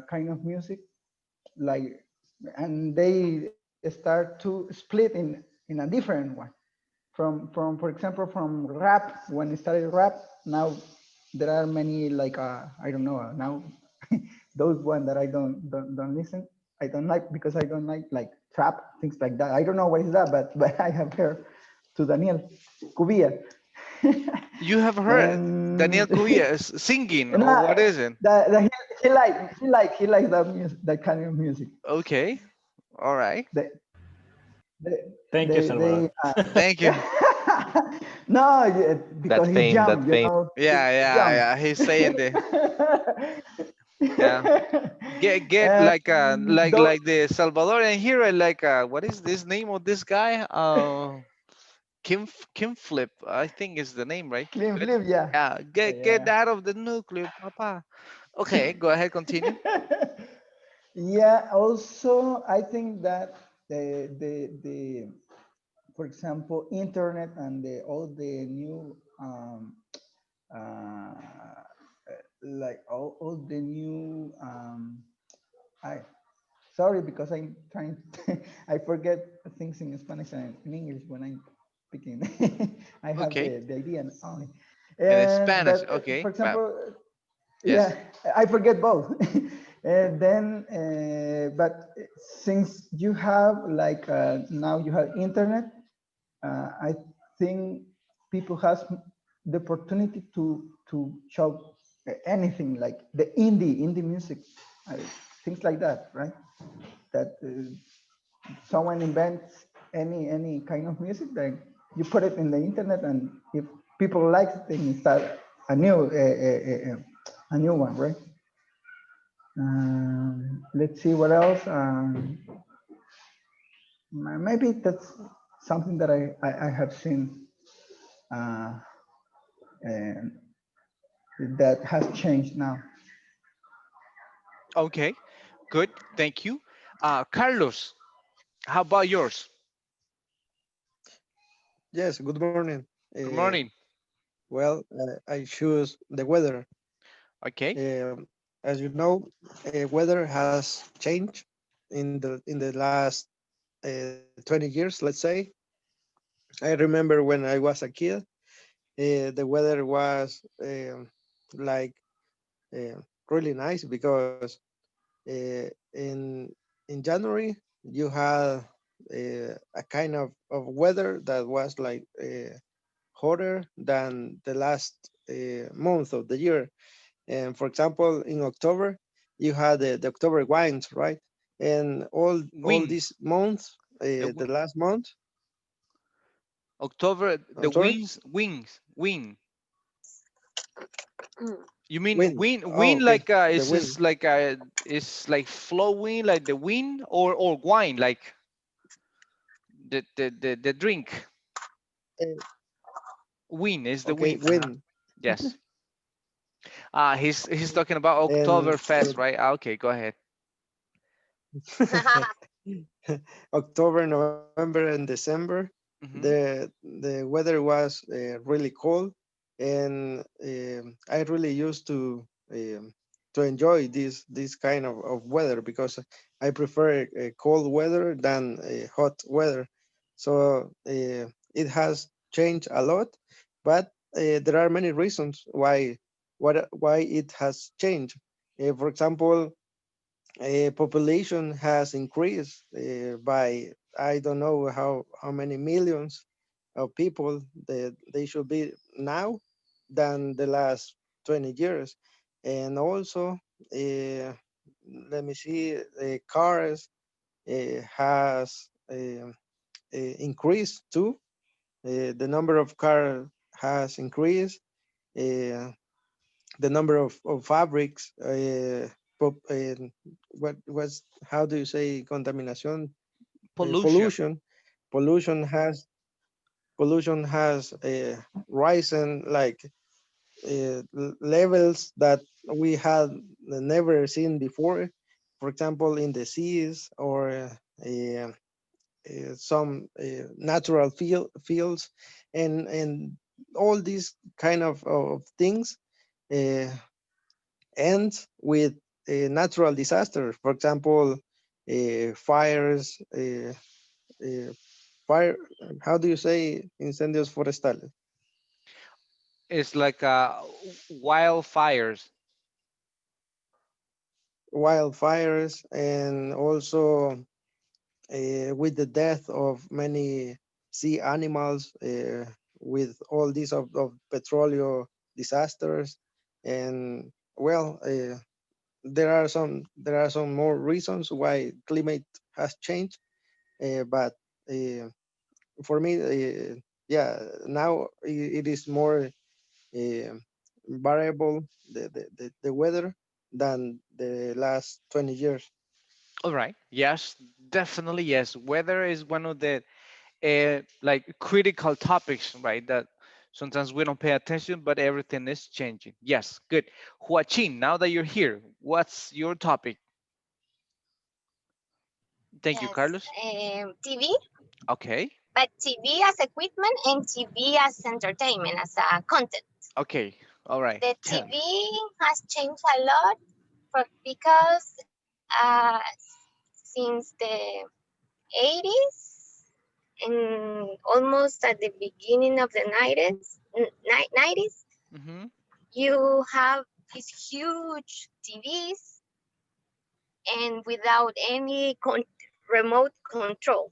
kind of music like and they start to split in a different one from for example from rap when it started rap now there are many like I don't know now those one that I don't listen I don't like because I don't like trap things like that I don't know what is that but I have heard to Daniel Cubia You have heard Daniel and Cuvia singing, and or what is it? he likes that music that kind of music Okay, all right. they they Thank you, they Salvador. Thank you. no, yeah, That because he's fame, that young, you fame. know, Yeah, he's yeah, young. yeah. He's saying the yeah. Get like Though, like the Salvadorian hero, like what is this name of this guy? Kim Flip, I think is the name, right? Flip, Good. Flip, yeah. Yeah, get Yeah. out of the nuclear, papa. Okay, go ahead, continue. Yeah, also I think that the for example, internet and all the new uh, like all the new I sorry because I'm trying I forget things in Spanish and in English when I'm speaking. I have Okay. the idea only. In Spanish, But okay. for example, Yes. yeah, I forget both. And then, but since you have like now you have internet, I think people has the opportunity to show anything like the indie music, uh, things like that, right? That someone invents any kind of music, then you put it in the internet, and if people like it, then you start a new one, right? Let's see what else. Maybe that's something that I have seen uh, and that has changed now. Okay. Good. Thank you. Carlos, how about yours? Yes, good morning. Good morning. I choose the weather. Okay. As you know, weather has changed in the last 20 years, let's say. I remember when I was a kid, the weather was like uh, really nice because in January you had a kind of weather that was like hotter than the last month of the year. And for example, in October, you had the October wines, right? And all Wind. these months, The the last month, October, the I'm sorry, wind. Mm. You mean wind. wind? Oh, Wind okay, like the is wind. this like is like flowing like the wind or wine like the drink. Uh, Wind is the okay, wind. wind. Yes. He's talking about And Oktoberfest, right? Okay, go ahead. October, November, and December, Hmm. the weather was really cold, and I really used to enjoy this kind of weather because I prefer cold weather than hot weather. So it has changed a lot, but there are many reasons why it has changed. For example, population has increased by I don't know how many millions of people that they should be now than the last 20 years, and also let me see, cars has increased too. The number of cars has increased. Uh, the number of fabrics, what was, how do you say, contamination, Pollution. pollution, pollution has pollution has risen like levels that we had never seen before. For example, in the seas or some natural fields, and all these kind of things uh, ends with a natural disaster. For example, fires, fire. How do you say incendios forestales? It's like wildfires. Wildfires, and also with the death of many sea animals, with all these of petroleum disasters, and well, there are some more reasons why climate has changed, but uh, for me, yeah, now it is more uh, variable the weather than the last 20 years. All right. Yes, definitely yes. Weather is one of the like critical topics, right? That Sometimes we don't pay attention, but everything is changing. Yes, good. Joaquin, now that you're here, what's your topic? Thank you, Yes, Carlos. TV, Okay, but TV as equipment and TV as entertainment, as a content. okay, all right. The Tell me. TV has changed a lot because since the 80s and almost at the beginning of the 90s, Hmm. you have these huge TVs and without any remote control.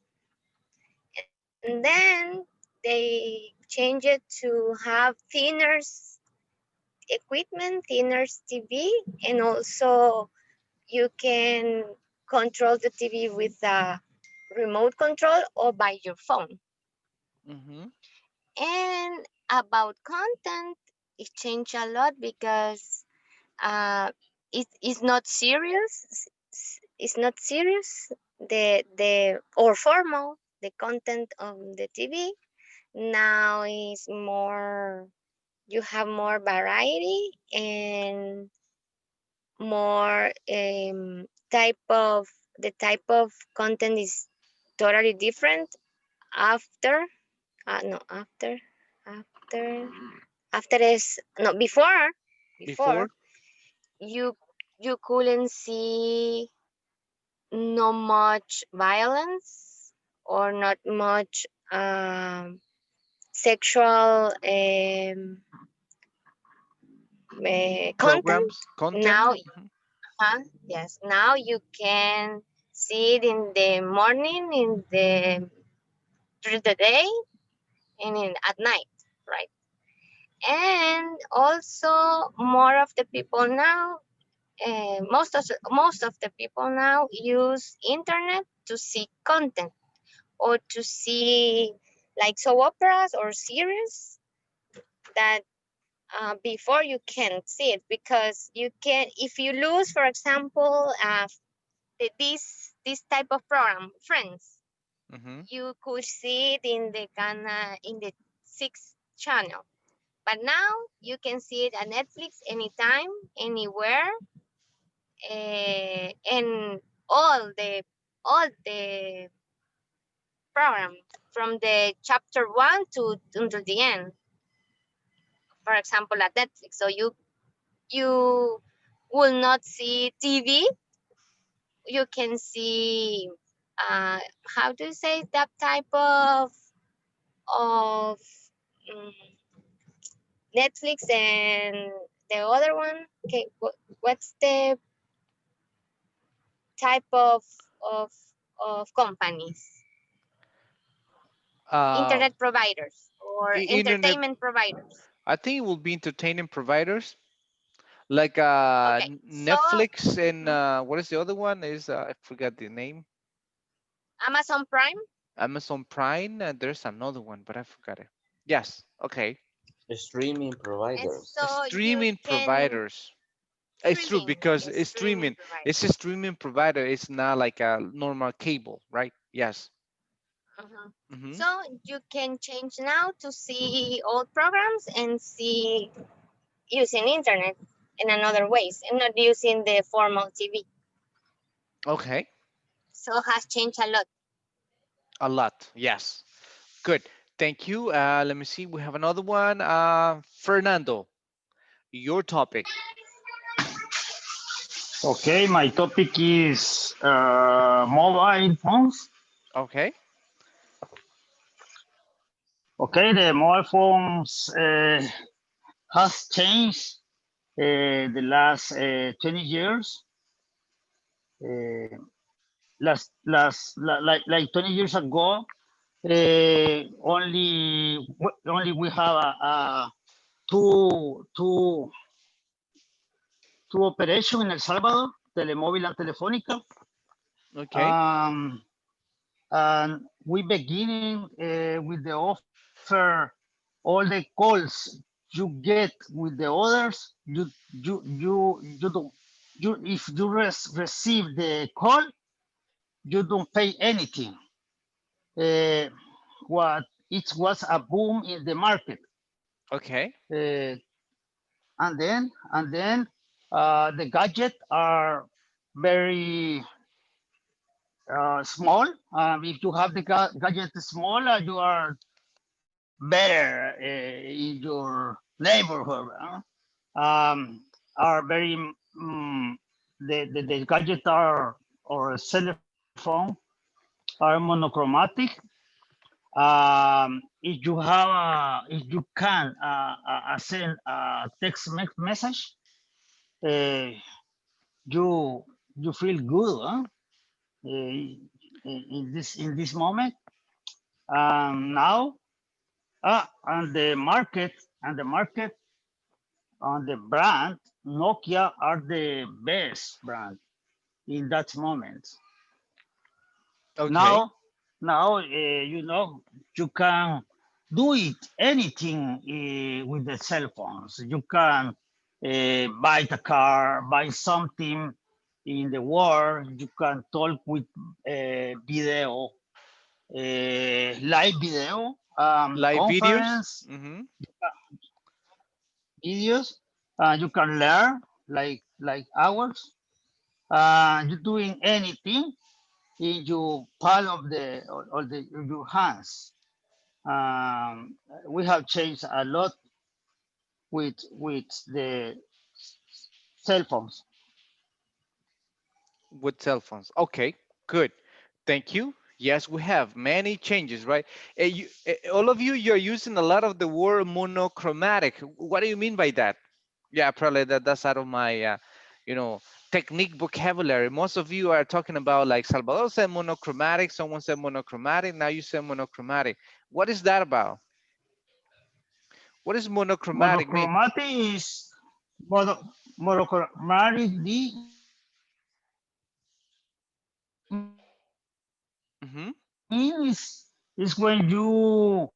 And then they change it to have thinner equipment, thinner TV, and also you can control the TV with a remote control or by your phone. Hmm. And about content, it changed a lot because uh, it's not serious. It's not serious. The or formal. The content on the TV now is more. You have more variety and more type of the type of content is totally different after no after after is no before Before? you you couldn't see no much violence or not much sexual content. Programs, content. Now, Mhm. yes, now you can see it in the morning, in the through the day, and at night, right? And also, more of the people now, most of the people now use internet to see content or to see like soap operas or series that before you can't see it because you can if you lose, for example, this type of program, Friends, Mhm. you could see it in the in the sixth channel. But now you can see it at Netflix anytime, anywhere, and all the program from the chapter one to until the end. For example, at Netflix, so you will not see TV. You can see how do you say that type of mm, Netflix and the other one. Okay, what's the type of of companies? Uh, Internet providers or internet. entertainment providers. I think it will be entertaining providers like Okay, so Netflix and mhm, what is the other one? Is I forgot the name. Amazon Prime, Amazon Prime. There's another one, but I forgot it. Yes. Okay. Streaming and providers. so you Streaming can providers. It's true streaming, because yes, it's streaming streaming. It's providers. a streaming provider. It's not like a normal cable, right? Yes. Mhm. Hmm. So you can change now to see old programs and see using internet in another ways and not using the formal TV. Okay. So has changed a lot. A lot. Yes. Good. Thank you. Let me see. We have another one. Fernando, your topic. Okay, my topic is mobile phones. Okay. Okay, the mobile phones has changed the last 20 years. Uh, like 20 years ago, only we have two two two operation in El Salvador, Telemóvil and Telefónica. Okay. Um, and we beginning with the offer all the calls you get with the others. You don't if you receive the call, you don't pay anything. Uh, what it was a boom in the market. Okay. Uh, and then the gadget are very small. If you have the gadget small, you are better in your neighborhood. Are very the gadgets are or cell phone are monochromatic. If you can send a text message, uh, you you feel good, huh? In this moment. Now, on the market, and the market on the brand, Nokia are the best brand in that moment. Okay. Now, you can do it anything with the cell phones. You can buy the car, buy something in the world. You can talk with video, live video, Live videos. conference Mm-hmm. videos. You can learn like hours. You're doing anything in your palm of the your hands. Um, we have changed a lot with the cell phones. With cell phones. Okay, good. Thank you. Yes, we have many changes, right? All of you, you're using a lot of the word monochromatic. What do you mean by that? Yeah, probably that's out of my, you know, technique vocabulary. Most of you are talking about like Salvador said monochromatic, someone said monochromatic, now you said monochromatic. What is that about? What does monochromatic mean? Monochromatic is monochromatic Hmm. is when you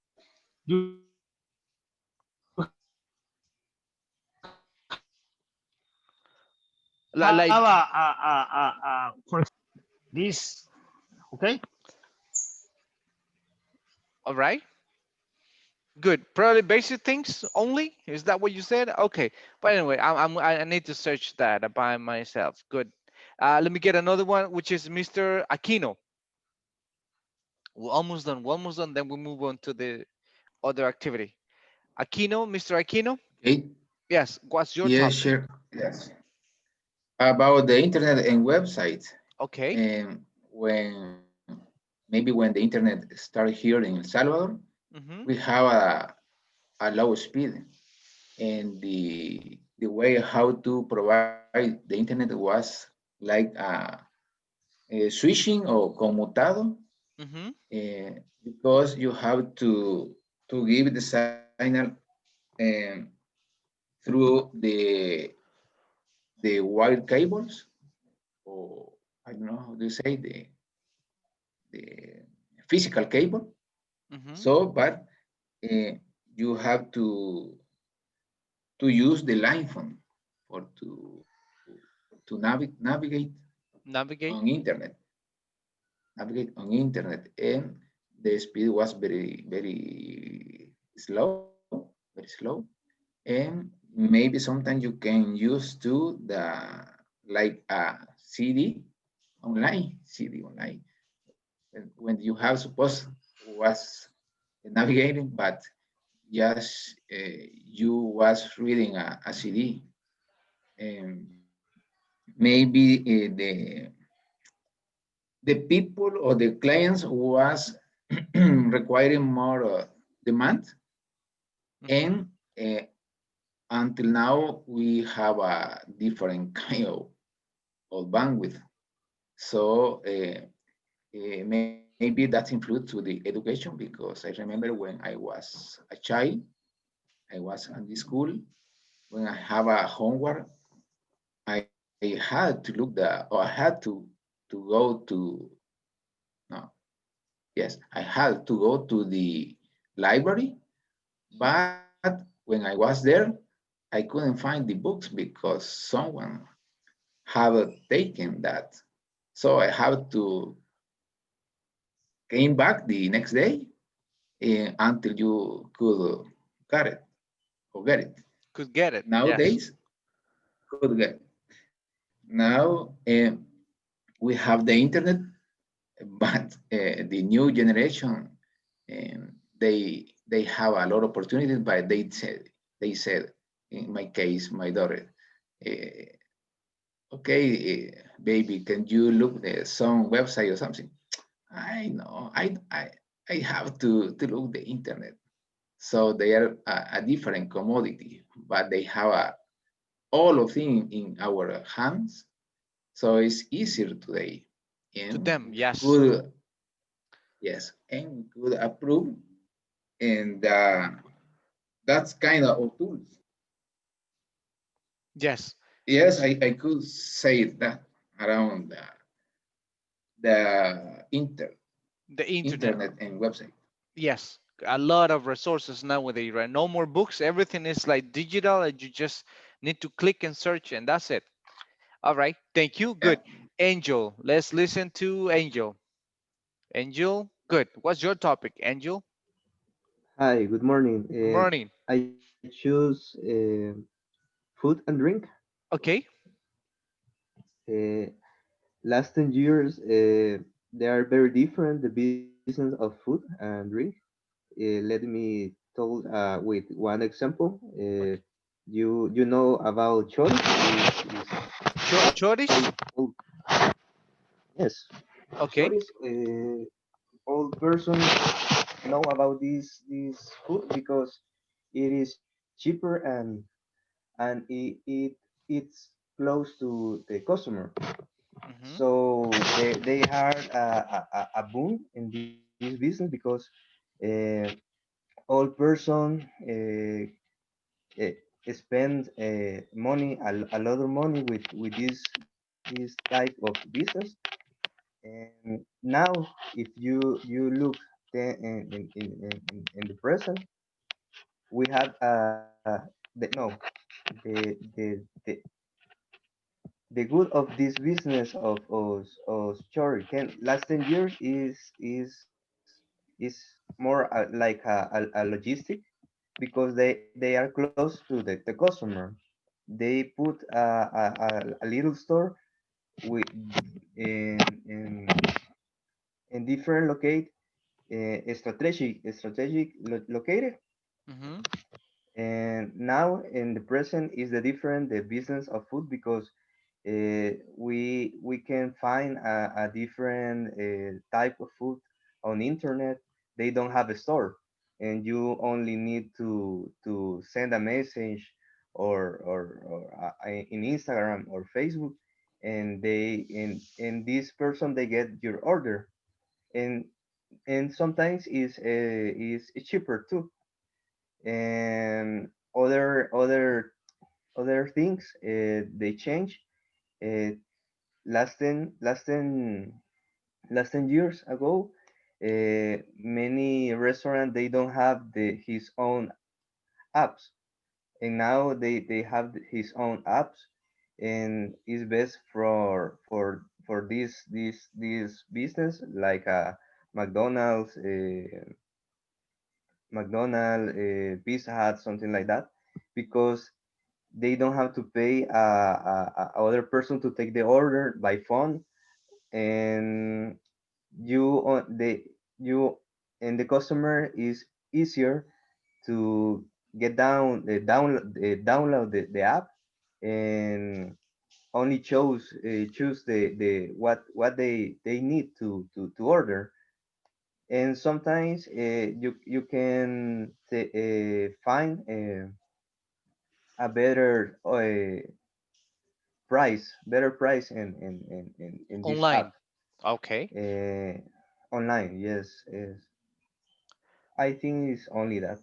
have Like, for this, okay. all right. Good. Probably basic things only. Is that what you said? Okay. But anyway, I need to search that by myself. Good. Let me get another one, which is Mr. Aquino. We're almost done. We're almost done. Then we move on to the other activity. Aquino, Mr. Aquino. Okay. Yes. What's your Yes, topic? sure. Yes. About the internet and website. Okay. And when maybe when the internet started here in El Salvador, Mm-hmm. we have a low speed. And the way how to provide the internet was like switching or conmutado, Mm-hmm. because you have to give the signal um, through the wire cables, or I don't know how to say the physical cable. Mm-hmm. So, but uh, you have to use the line phone for to navigate on Navigate. internet, navigate on internet, and the speed was very very slow, and maybe sometimes you can use to the like a CD online, when you have supposed was navigating, but just you was reading a CD, and maybe the people or the clients was requiring more demand, Mm-hmm. and until now we have a different kind of bandwidth. So maybe that influenced to the education, because I remember when I was a child, I was in the school, when I have a homework, I had to look the or I had to go to no yes I had to go to the library, but when I was there, I couldn't find the books because someone have taken that. So I have to came back the next day until you could got it. get it. Could get it. Yes. Nowadays, could get it. Now we have the internet, but the new generation, they have a lot of opportunities, but they said, in my case, my daughter, uh, okay, baby, can you look the some website or something? I know, I have to look the internet. So they are a different commodity, but they have all of things in our hands. So it's easier today, To and them, yes. could yes, and we could approve, and that's kind of tools. Yes. Yes, I could say that around the The internet. internet and website. Yes. A lot of resources nowadays, right? No more books. Everything is like digital, and you just need to click and search, and that's it. All right. Thank you. Yeah. Good. Angel. Let's listen to Angel. Angel. Good. What's your topic, Angel? Hi, good morning. Good morning. I choose food and drink. Okay. Uh, Last 10 years, they are very different, the business of food and drink. Let me tell with one example. Okay. You know about choris? Choris? Old, yes, Okay. choris. Old person know about this food because it is cheaper and it's close to the customer. Mm-hmm. So they had a boom in this business because uh, all person uh, spend money a lot of money with this type of business. And now, if you look in the present, we have the, the the good of this business of story can last 10 years is more like a logistic because they are close to the customer. They put a little store with in, in different locate located. Mm-hmm. And now in the present is the different the business of food because we can find a different type of food on internet. They don't have a store, and you only need to send a message or in Instagram or Facebook, and and this person they get your order, and sometimes is cheaper too. And other things they change. Uh, last 10 last 10 last 10 years ago, many restaurant they don't have his own apps, and now they have his own apps, and it's best for this business like McDonald's, Pizza Hut, something like that, because they don't have to pay a other person to take the order by phone, and you the you and the customer is easier to get download the app, and only choose the what they need to order. And sometimes you can find a better price in this app Online. Okay. uh, online. Yes, yes. I think it's only that.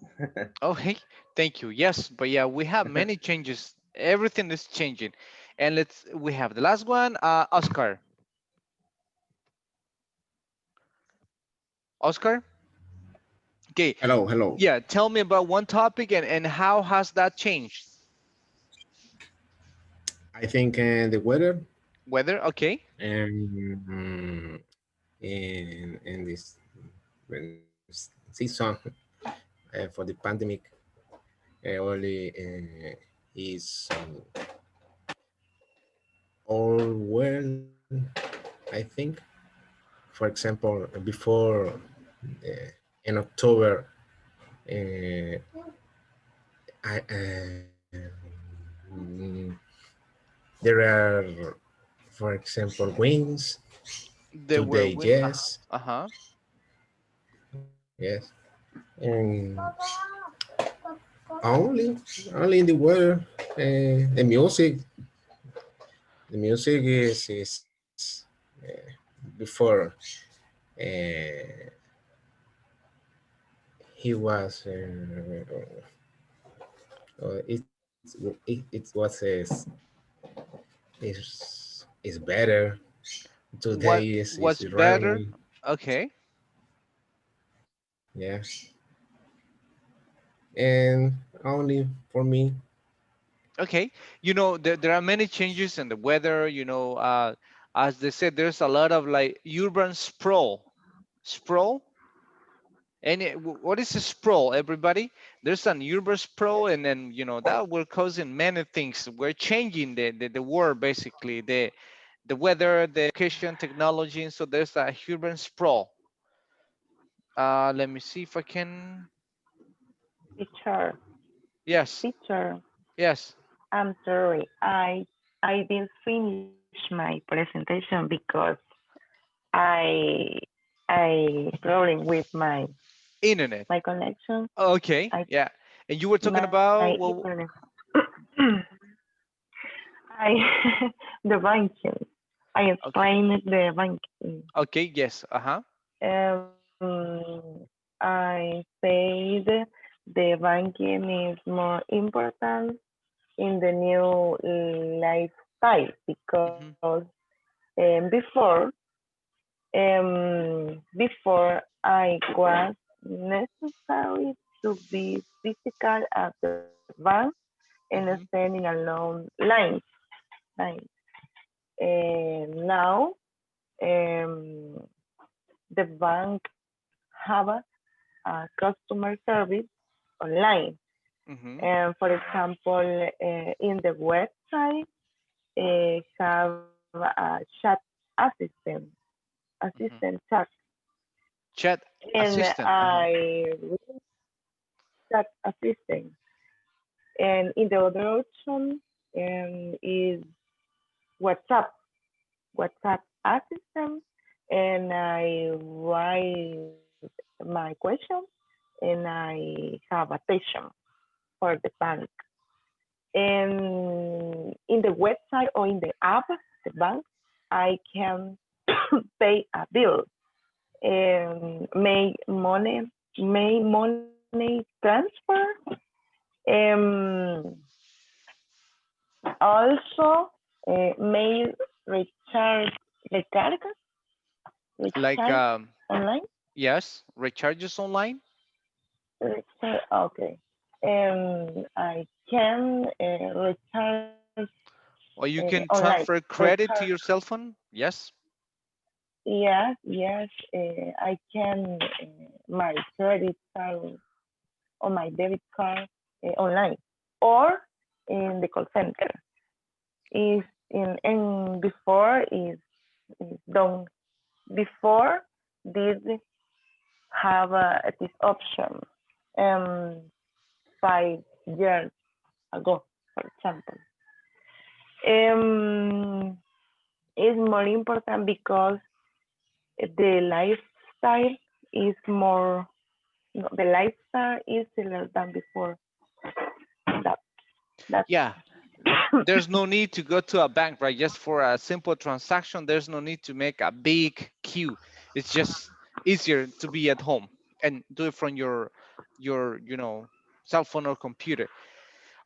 Okay. Thank you. Yes, but yeah, we have many changes. Everything is changing. And we have the last one, Oscar. Oscar? Okay. Hello, hello. Yeah, tell me about one topic and how has that changed? I think the weather Weather, okay. in this season for the pandemic only is all well, I think. For example, before in October, uh, I there are, for example, wings. They were Today, win. yes, Uh-huh. yes, and only only in the weather, the music. The music is before uh, he was it was is better. What Today is was better? rainy. Okay. Yeah, and only for me. Okay. There are many changes in the weather. As they said, there's a lot of like urban sprawl. Sprawl. What is a sprawl, everybody? There's an urban sprawl, and then that we're causing many things. We're changing the world basically, the weather, the education, technology, and so there's a urban sprawl. Let me see if I can. Teacher, Yes, teacher, yes. I'm sorry. I didn't finish my presentation because I I problem with Internet. my connection. Okay, I yeah. And you were talking my about, internet. I the banking. I okay, explained the banking. okay, yes, uh-huh. I said the banking is more important in the new lifestyle because Hmm. before I was necessary to be physical at the bank and Hmm. standing alone line. And now the bank have a customer service online. Hmm. And for example, in the website, have a chat assistant, Hmm. assistant chat, Chat and assistant. Uh-huh. I read chat assistant. And in the other option is WhatsApp, WhatsApp assistant, and I write my question and I have attention for the bank. And in the website or in the app, the bank, I can pay a bill and make money transfer. Um, Also, may recharge recarga, Like, recharge online. yes, recharges online, Okay. I can recharge or you can online. transfer Recharge. credit to your cell phone. Yes. Yes, yes. I can my credit card or my debit card online or in the call center. Is in and before is done before this have this option um 5 years ago, for example. Um, is more important because the lifestyle is more no, the lifestyle is similar than before. That that Yeah. There's no need to go to a bank, right? Just for a simple transaction, there's no need to make a big queue. It's just easier to be at home and do it from your cell phone or computer.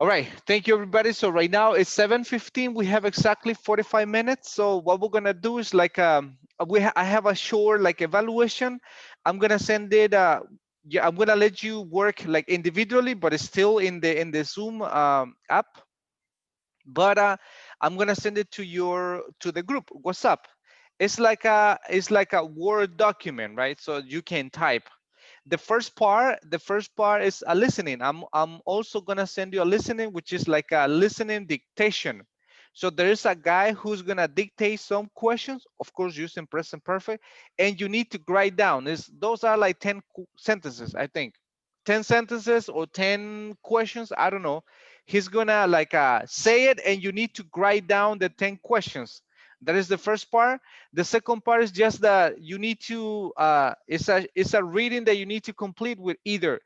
All right, thank you everybody. So right now it's 7:15. We have exactly 45 minutes. So what we're gonna do is like I have a short like evaluation. I'm gonna send it. Yeah, I'm gonna let you work like individually, but it's still in the Zoom app. But I'm gonna send it to the group. What's up? It's like a Word document, right? So you can type. the first part is a listening. I'm also gonna send you a listening, which is like a listening dictation. So there is a guy who's gonna dictate some questions, of course using present perfect, and you need to write down. Those are like 10 sentences, I think. 10 sentences or 10 questions, I don't know. He's gonna like say it, and you need to write down the 10 questions. That is the first part. The second part is just that you need to it's a reading that you need to complete with either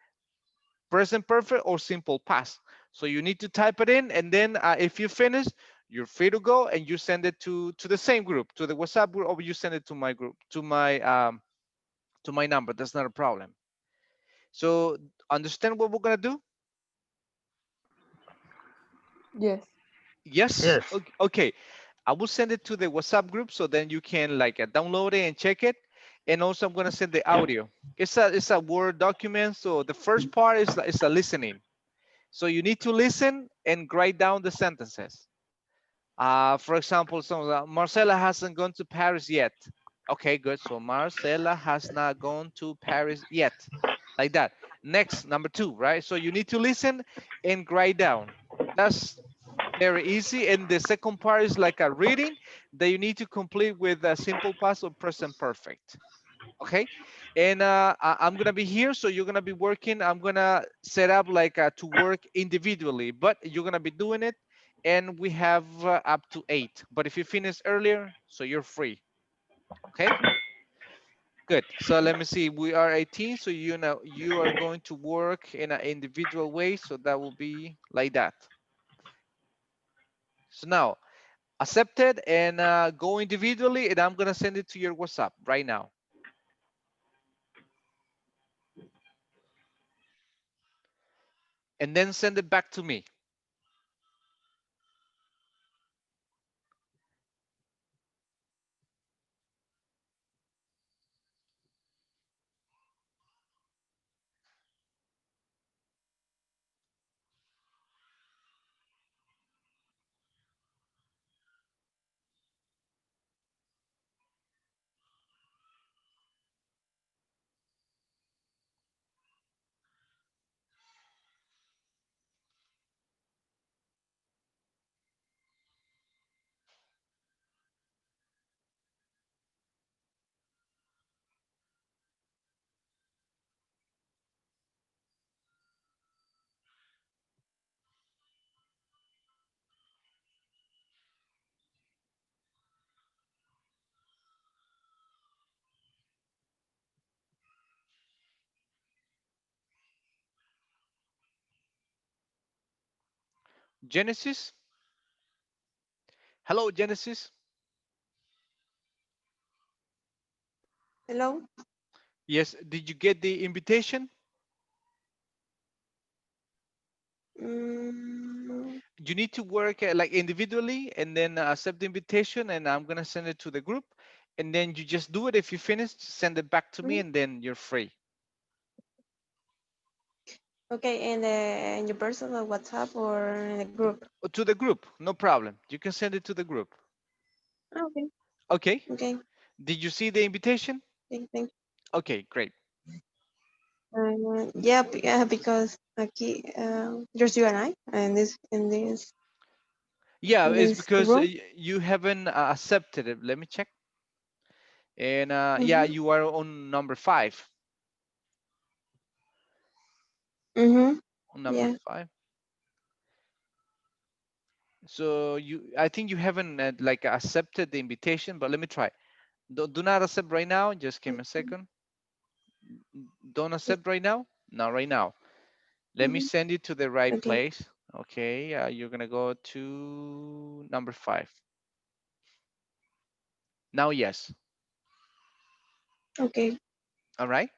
present perfect or simple past. So you need to type it in, and then if you finish, you're free to go, and you send it to the same group, to the WhatsApp group, or you send it to my group, to my number. That's not a problem. So understand what we're gonna do? Yes. Yes. Yes. Okay. Okay. I will send it to the WhatsApp group, so then you can like download it and check it. And also I'm gonna send the audio. It's a Word document. So the first part is a listening. So you need to listen and write down the sentences. For example, Marcela hasn't gone to Paris yet. Okay, good. So Marcela has not gone to Paris yet. Like that. Next, number two, right? So you need to listen and write down. That's very easy. And the second part is like a reading that you need to complete with a simple past or present perfect. Okay. And I'm gonna be here, so you're gonna be working. I'm gonna set up like to work individually, but you're gonna be doing it, and we have up to 8. But if you finish earlier, so you're free. Okay. Good. So let me see. We are 18, so you know you are going to work in an individual way. So that will be like that. So now accept it and go individually, and I'm gonna send it to your WhatsApp right now, and then send it back to me. Genesis. Hello, Genesis. Hello? Yes. Did you get the invitation? Mm, You need to work like individually, and then accept the invitation, and I'm gonna send it to the group, and then you just do it. If you finish, send it back to me, mhm. and then you're free. Okay, in your personal WhatsApp or in a group? To the group, no problem. You can send it to the group. Okay, Okay. okay, Did you see the invitation? okay, thank Okay, great. you. Yeah, yeah, because aquí, just you and I, and this Yeah, in it's this because room. you haven't accepted it. Let me check. And yeah, Mm-hmm. you are on number 5. Mm-hmm. On number Yeah. 5. So I think you haven't like accepted the invitation, but let me try. Do not accept right now. Just give me a second. Don't accept right now. Not right now. Let me Mm-hmm. send you to the right Okay. place. Okay, you're gonna go to number 5. Now, yes. Okay. All right.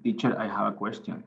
Teacher, I have a question.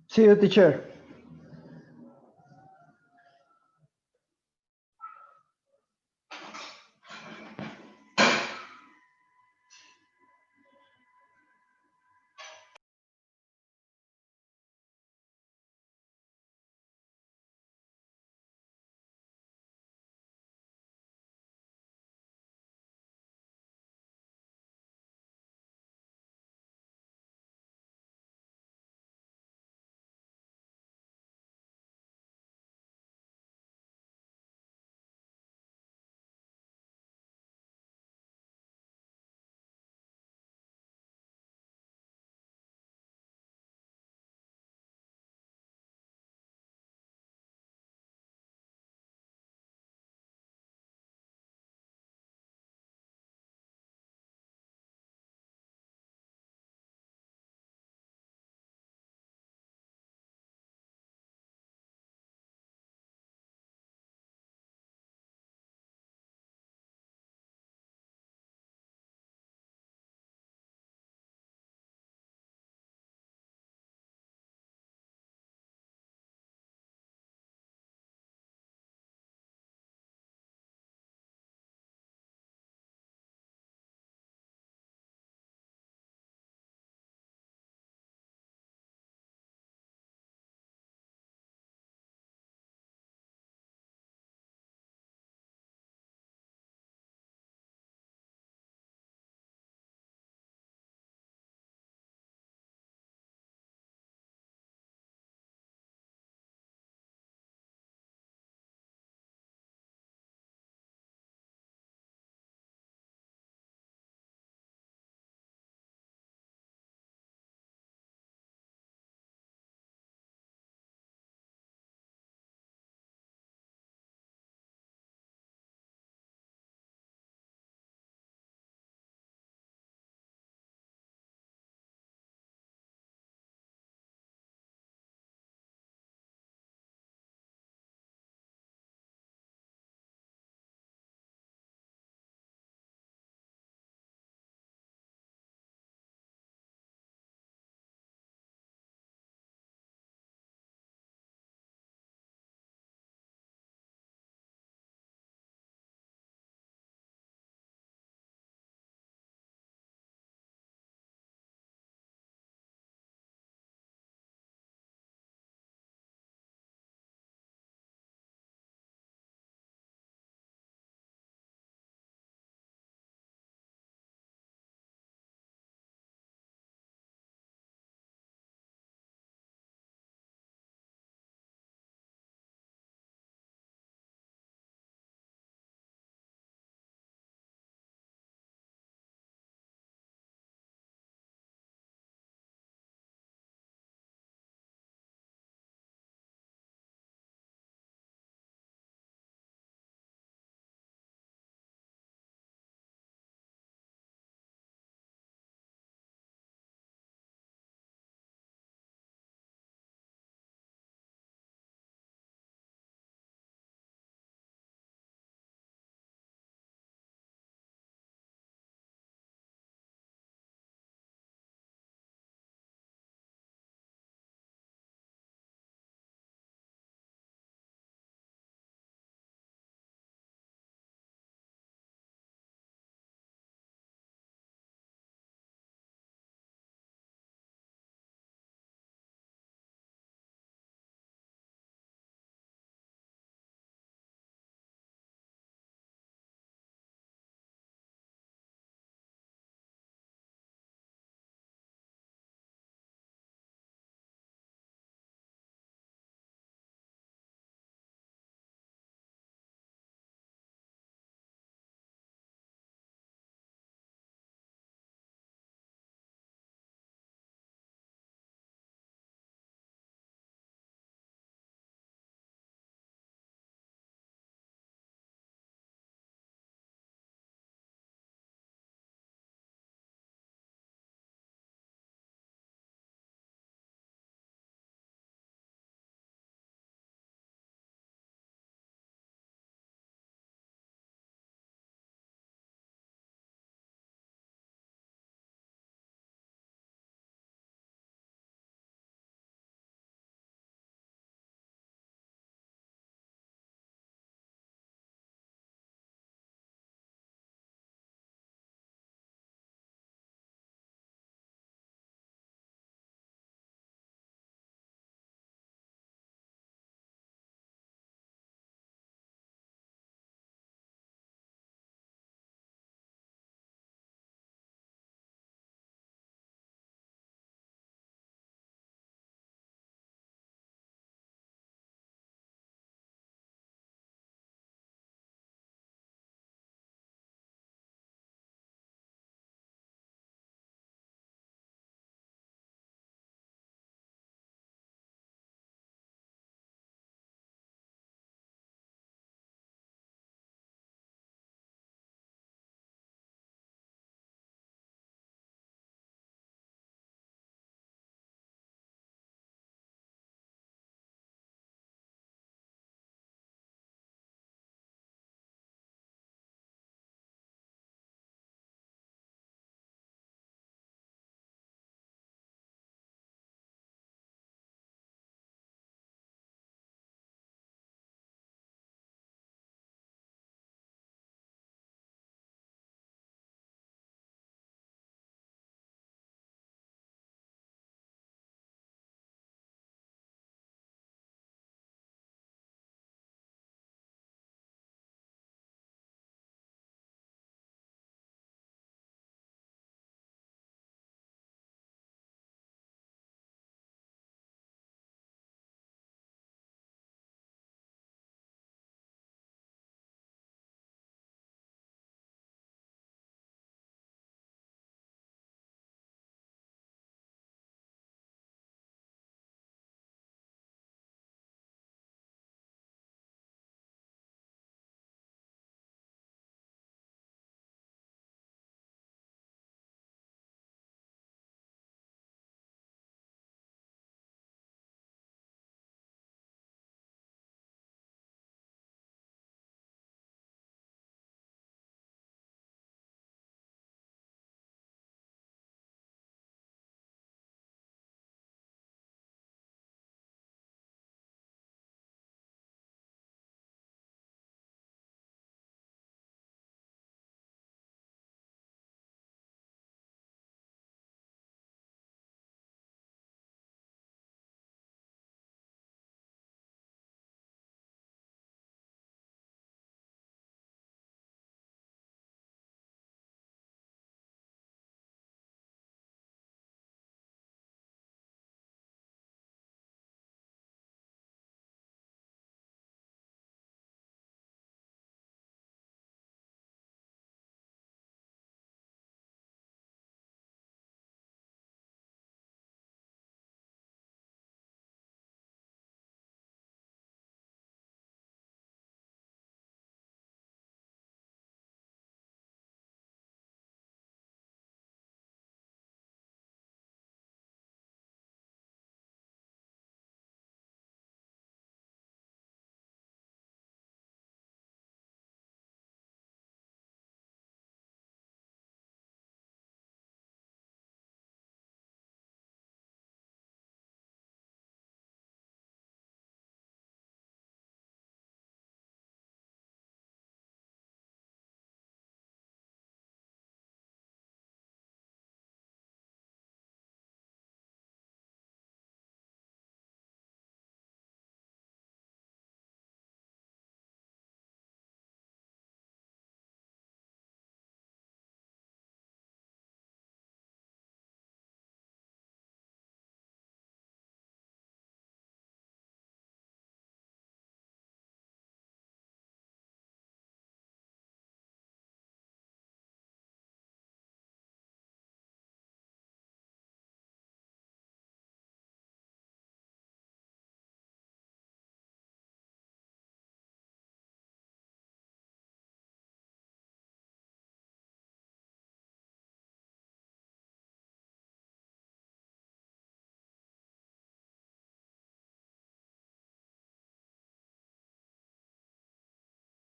See you, teacher.